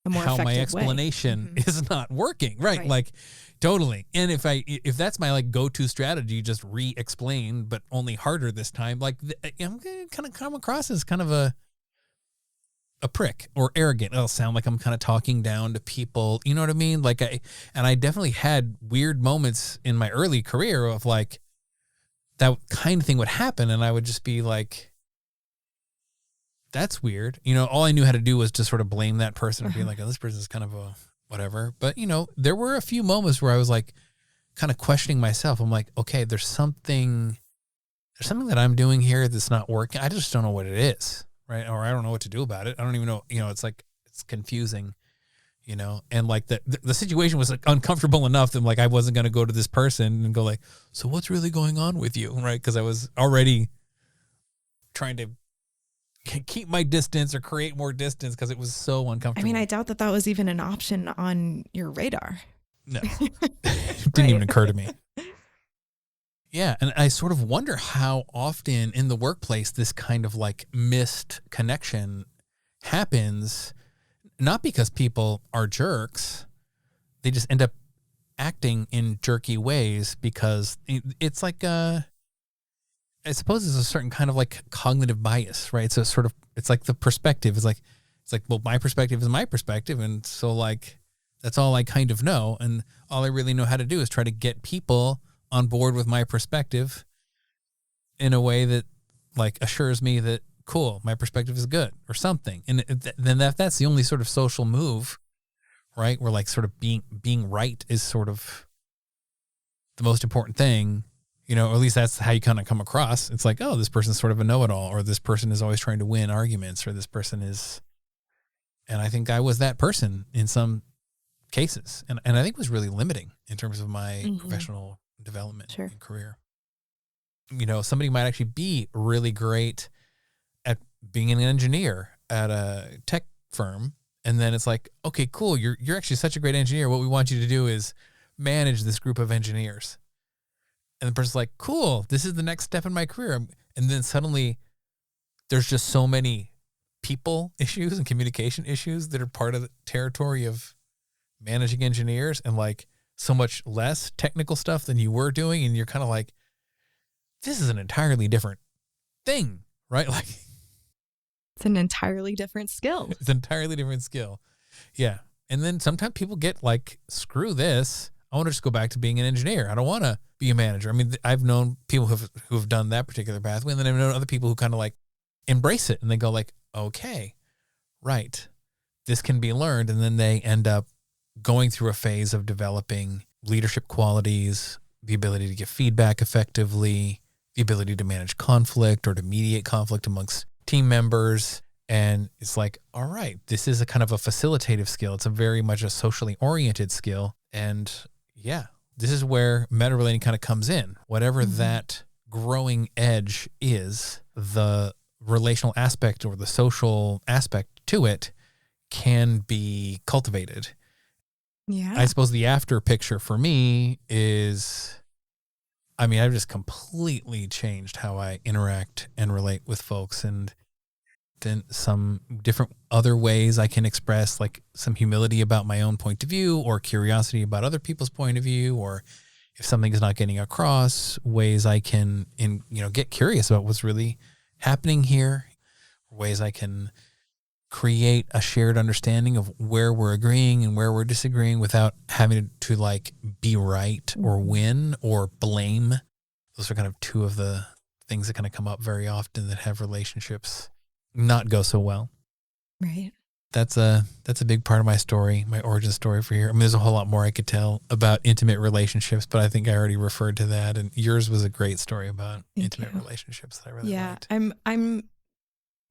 how my explanation is not working. Right. Like, totally. And if that's my like go-to strategy, just re-explain, but only harder this time, like I'm going to kind of come across as kind of a prick or arrogant. It'll sound like I'm kind of talking down to people. You know what I mean? Like I definitely had weird moments in my early career of like, that kind of thing would happen, and I would just be like, that's weird. All I knew how to do was to sort of blame that person and be like, oh, this person's kind of a whatever. But, there were a few moments where I was like kind of questioning myself. I'm like, okay, there's something that I'm doing here that's not working. I just don't know what it is. Right. Or I don't know what to do about it. I don't even know, it's like, it's confusing, you know, and like the situation was like uncomfortable enough that like I wasn't going to go to this person and go like, so what's really going on with you, right? Because I was already trying to keep my distance or create more distance because it was so uncomfortable. I mean, I doubt that was even an option on your radar. No, it didn't even occur to me. Yeah, and I sort of wonder how often in the workplace this kind of like missed connection happens, not because people are jerks, they just end up acting in jerky ways because it's like I suppose there's a certain kind of like cognitive bias, right? So it's like the perspective is like, well, my perspective is my perspective. And so like, that's all I kind of know. And all I really know how to do is try to get people on board with my perspective in a way that like assures me that, cool, my perspective is good or something. And then that's the only sort of social move, right? Where like sort of being right is sort of the most important thing, you know, or at least that's how you kind of come across. It's like, oh, this person's sort of a know-it-all, or this person is always trying to win arguments, or this person is, and I think I was that person in some cases. And I think it was really limiting in terms of my professional development and career. You know, somebody might actually be really great at being an engineer at a tech firm. And then it's like, okay, cool. You're actually such a great engineer. What we want you to do is manage this group of engineers. And the person's like, cool, this is the next step in my career. And then suddenly there's just so many people issues and communication issues that are part of the territory of managing engineers, and like so much less technical stuff than you were doing. And you're kind of like, this is an entirely different thing, right? Like it's an entirely different skill. It's an entirely different skill. Yeah. And then sometimes people get like, screw this. I want to just go back to being an engineer. I don't want to be a manager. I mean, I've known people who have done that particular pathway, and then I've known other people who kind of like embrace it and they go like, okay, right, this can be learned. And then they end up going through a phase of developing leadership qualities, the ability to give feedback effectively, the ability to manage conflict or to mediate conflict amongst team members. And it's like, all right, this is a kind of a facilitative skill. It's a very much a socially oriented skill. And yeah, this is where MetaRelating kind of comes in. Whatever that growing edge is, the relational aspect or the social aspect to it can be cultivated. Yeah. I suppose the after picture for me is, I mean, I've just completely changed how I interact and relate with folks, and then some different other ways I can express like some humility about my own point of view, or curiosity about other people's point of view, or if something is not getting across, ways I can, get curious about what's really happening here, ways I can create a shared understanding of where we're agreeing and where we're disagreeing without having to like be right or win or blame. Those are kind of two of the things that kind of come up very often that have relationships not go so well. Right. That's a big part of my story, my origin story for here. I mean, there's a whole lot more I could tell about intimate relationships, but I think I already referred to that. And yours was a great story about intimate relationships that I really liked.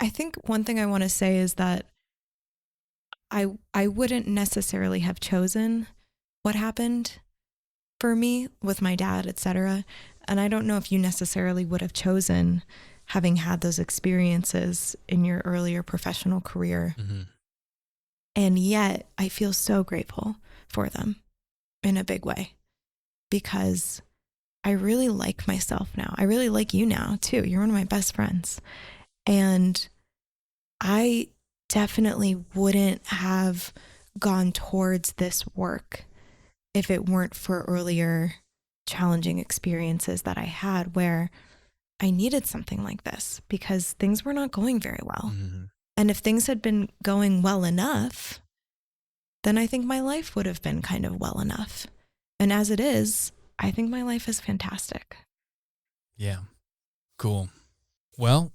I think one thing I want to say is that I wouldn't necessarily have chosen what happened for me with my dad, etc. And I don't know if you necessarily would have chosen having had those experiences in your earlier professional career. Mm-hmm. And yet I feel so grateful for them in a big way, because I really like myself now. I really like you now too. You're one of my best friends. And I definitely wouldn't have gone towards this work if it weren't for earlier challenging experiences that I had where I needed something like this because things were not going very well. Mm-hmm. And if things had been going well enough, then I think my life would have been kind of well enough. And as it is, I think my life is fantastic. Yeah. Cool. Well,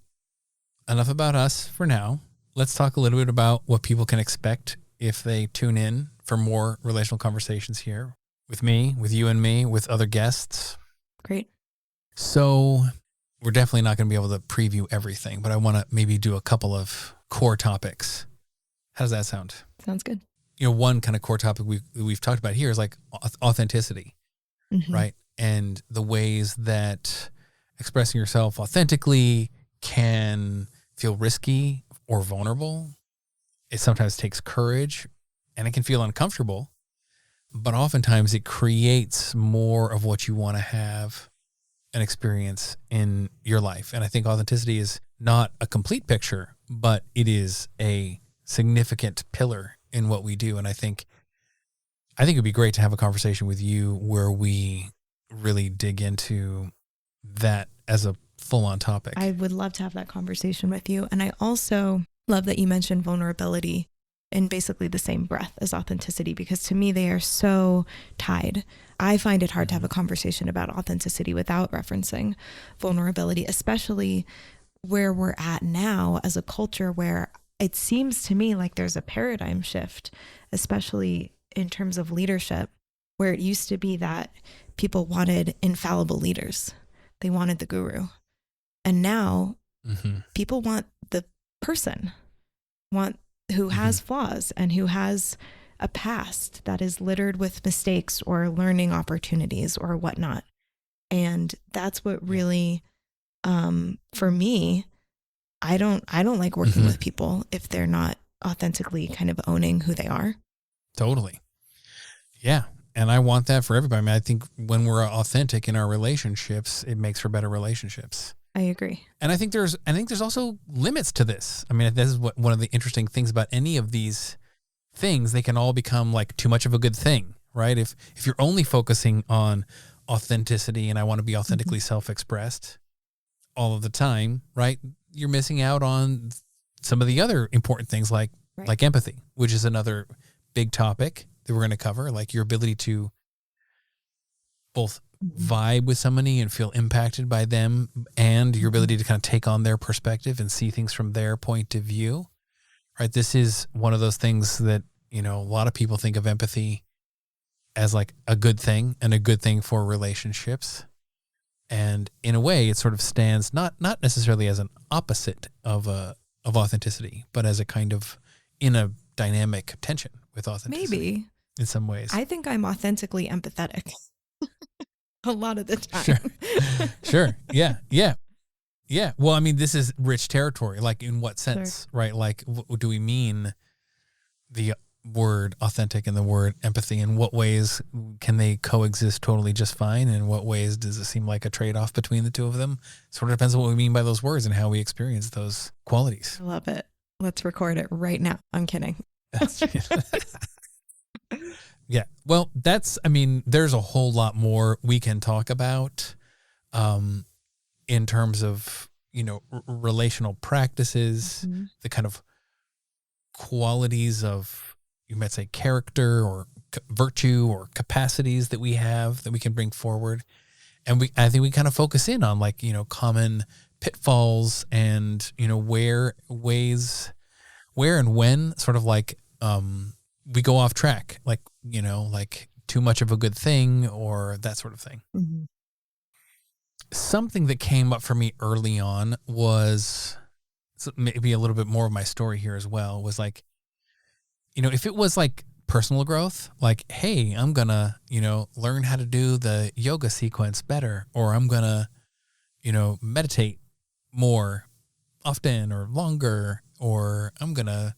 enough about us for now. Let's talk a little bit about what people can expect if they tune in for more relational conversations here with me, with you and me, with other guests. Great. So we're definitely not going to be able to preview everything, but I want to maybe do a couple of core topics. How does that sound? Sounds good. one kind of core topic we've talked about here is like authenticity, Mm-hmm. right? And the ways that expressing yourself authentically can feel risky or vulnerable. It sometimes takes courage and it can feel uncomfortable, but oftentimes it creates more of what you want to have an experience in your life. And I think authenticity is not a complete picture, but it is a significant pillar in what we do. And I think it'd be great to have a conversation with you where we really dig into that as a full-on topic. I would love to have that conversation with you. And I also love that you mentioned vulnerability in basically the same breath as authenticity, because to me, they are so tied. I find it hard to have a conversation about authenticity without referencing vulnerability, especially where we're at now as a culture where it seems to me like there's a paradigm shift, especially in terms of leadership, where it used to be that people wanted infallible leaders. They wanted the guru. And now people want the person, who has flaws and who has a past that is littered with mistakes or learning opportunities or whatnot. And that's what really, for me, I don't like working with people if they're not authentically kind of owning who they are. Totally. Yeah. And I want that for everybody. I mean, I think when we're authentic in our relationships, it makes for better relationships. I agree. And I think there's also limits to this. I mean, this is one of the interesting things about any of these things. They can all become like too much of a good thing, right? If you're only focusing on authenticity and I want to be authentically self-expressed all of the time, right? You're missing out on some of the other important things like empathy, which is another big topic that we're going to cover, like your ability to both vibe with somebody and feel impacted by them, and your ability to kind of take on their perspective and see things from their point of view, right? This is one of those things that, a lot of people think of empathy as like a good thing and a good thing for relationships. And in a way, it sort of stands not necessarily as an opposite of authenticity, but as a kind of in a dynamic tension with authenticity. Maybe. In some ways. I think I'm authentically empathetic a lot of the time. Sure. Yeah. Well, I mean, this is rich territory. Like, in what sense, right? Like, do we mean the word authentic and the word empathy? In what ways can they coexist totally just fine? And in what ways does it seem like a trade-off between the two of them? Sort of depends on what we mean by those words and how we experience those qualities. I love it. Let's record it right now. I'm kidding. Yeah. Well, there's a whole lot more we can talk about in terms of, relational practices, the kind of qualities of, you might say, character or virtue or capacities that we have that we can bring forward. And I think we kind of focus in on like, common pitfalls and, where and when sort of like, we go off track, like, like too much of a good thing or that sort of thing. Mm-hmm. Something that came up for me early on was maybe a little bit more of my story here as well, was like, if it was like personal growth, like, hey, I'm going to, learn how to do the yoga sequence better, or I'm going to, meditate more often or longer, or I'm going to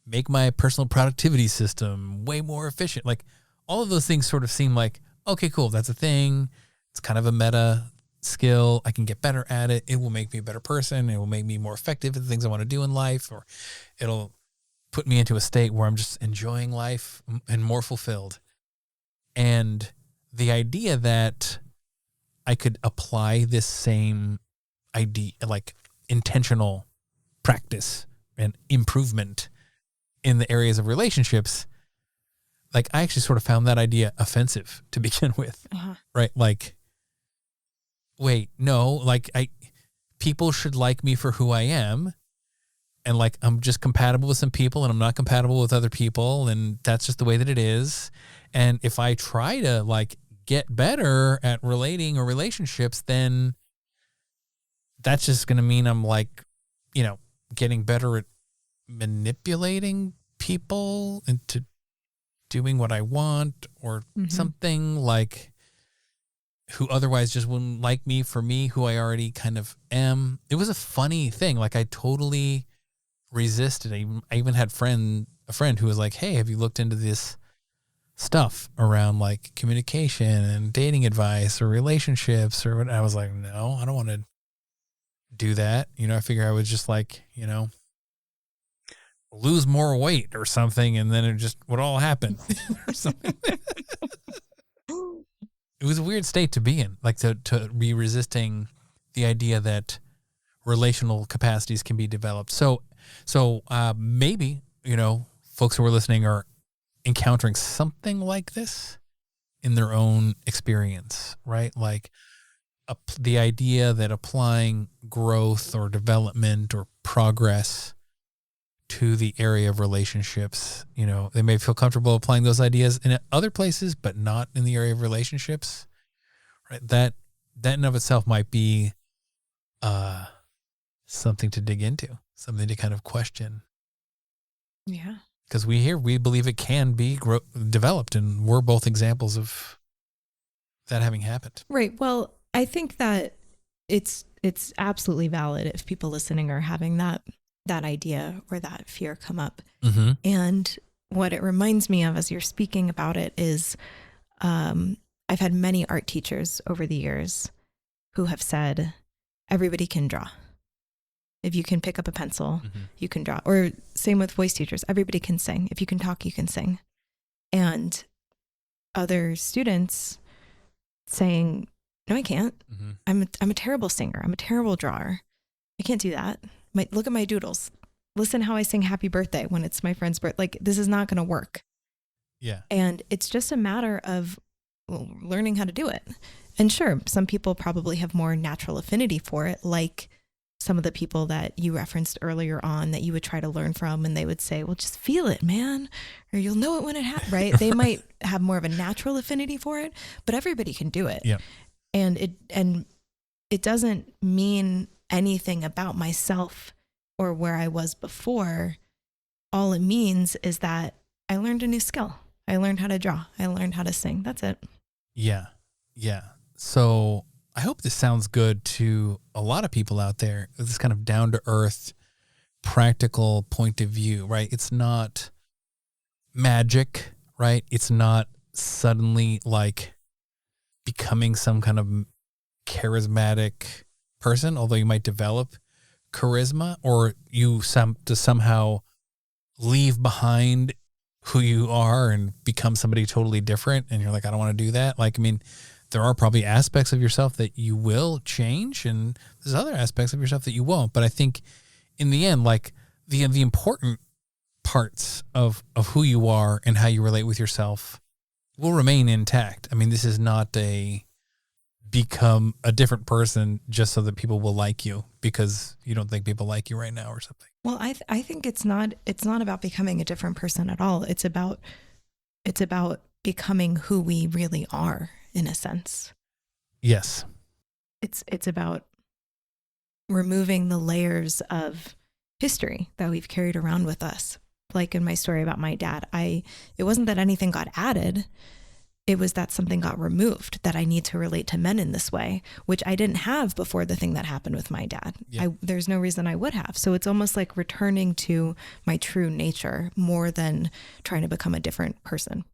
make my personal productivity system way more efficient. Like, all of those things sort of seem like, okay, cool, that's a thing. It's kind of a meta skill. I can get better at it. It will make me a better person. It will make me more effective at the things I want to do in life, or it'll put me into a state where I'm just enjoying life and more fulfilled. And the idea that I could apply this same idea, like intentional practice and improvement in the areas of relationships, like, I actually sort of found that idea offensive to begin with, right? Like, wait, no, like, people should like me for who I am. And like, I'm just compatible with some people and I'm not compatible with other people. And that's just the way that it is. And if I try to like get better at relating or relationships, then that's just going to mean I'm like, getting better at manipulating people into doing what I want or something, like who otherwise just wouldn't like me for me, who I already kind of am. It was a funny thing. Like I totally resisted. I even had a friend who was like, hey, have you looked into this stuff around like communication and dating advice or relationships or what? I was like, no, I don't want to do that. I figure I would just like, lose more weight or something, and then it just would all happen or something. It was a weird state to be in, like to be resisting the idea that relational capacities can be developed. So maybe, folks who are listening are encountering something like this in their own experience, right? Like the idea that applying growth or development or progress to the area of relationships, they may feel comfortable applying those ideas in other places, but not in the area of relationships, right? That in and of itself might be something to dig into, something to kind of question. Yeah. Because we believe it can be developed, and we're both examples of that having happened. Right. Well, I think that it's absolutely valid if people listening are having that idea or that fear come up. Mm-hmm. And what it reminds me of as you're speaking about it is I've had many art teachers over the years who have said, everybody can draw. If you can pick up a pencil, you can draw. Or same with voice teachers. Everybody can sing. If you can talk, you can sing. And other students saying, no, I can't. I'm a terrible singer. I'm a terrible drawer. I can't do that. Look at my doodles. Listen how I sing happy birthday when it's my friend's birthday. Like, this is not going to work. Yeah. And it's just a matter of learning how to do it. And sure, some people probably have more natural affinity for it, like some of the people that you referenced earlier on that you would try to learn from, and they would say, well, just feel it, man, or you'll know it when it happens, right? They might have more of a natural affinity for it, but everybody can do it. Yeah. And it doesn't mean anything about myself or where I was before. All it means is that I learned a new skill. I learned how to draw. I learned how to sing. That's it. Yeah. Yeah. So I hope this sounds good to a lot of people out there. This kind of down to earth, practical point of view, right? It's not magic, right? It's not suddenly like becoming some kind of charismatic person, although you might develop charisma, or you to somehow leave behind who you are and become somebody totally different. And you're like, I don't want to do that. Like, I mean, there are probably aspects of yourself that you will change, and there's other aspects of yourself that you won't. But I think in the end, like the important parts of who you are and how you relate with yourself will remain intact. I mean, this is not become a different person just so that people will like you because you don't think people like you right now or something. Well, I think it's not about becoming a different person at all. It's about becoming who we really are, in a sense. Yes. It's about removing the layers of history that we've carried around with us. Like in my story about my dad, it wasn't that anything got added. It was that something got removed, that I need to relate to men in this way, which I didn't have before the thing that happened with my dad. Yeah. There's no reason I would have. So it's almost like returning to my true nature more than trying to become a different person.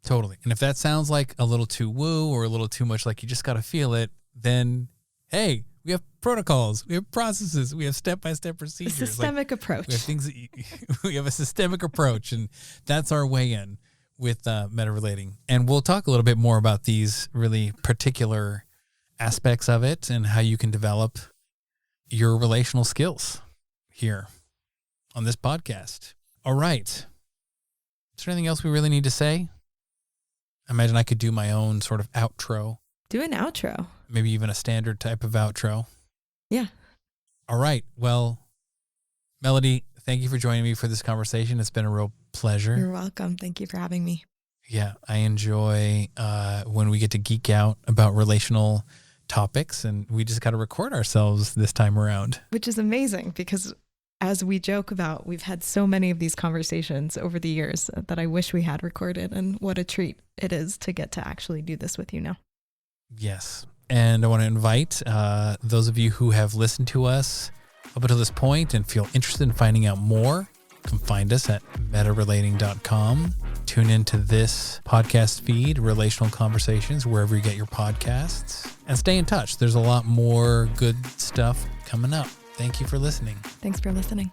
Totally. And if that sounds like a little too woo or a little too much like you just got to feel it, then, hey, we have protocols, we have processes, we have step-by-step procedures. A systemic approach. We have things we have a systemic approach, and that's our way in with MetaRelating. And we'll talk a little bit more about these really particular aspects of it and how you can develop your relational skills here on this podcast. All right. Is there anything else we really need to say? I imagine I could do my own sort of outro. Do an outro. Maybe even a standard type of outro. Yeah. All right. Well, Melody, thank you for joining me for this conversation. It's been a real pleasure. You're welcome. Thank you for having me. Yeah, I enjoy when we get to geek out about relational topics, and we just got to record ourselves this time around. Which is amazing because as we joke about, we've had so many of these conversations over the years that I wish we had recorded, and what a treat it is to get to actually do this with you now. Yes. And I want to invite those of you who have listened to us up until this point and feel interested in finding out more, you can find us at MetaRelating.com. Tune into this podcast feed, Relational Conversations, wherever you get your podcasts, and stay in touch. There's a lot more good stuff coming up. Thank you for listening. Thanks for listening.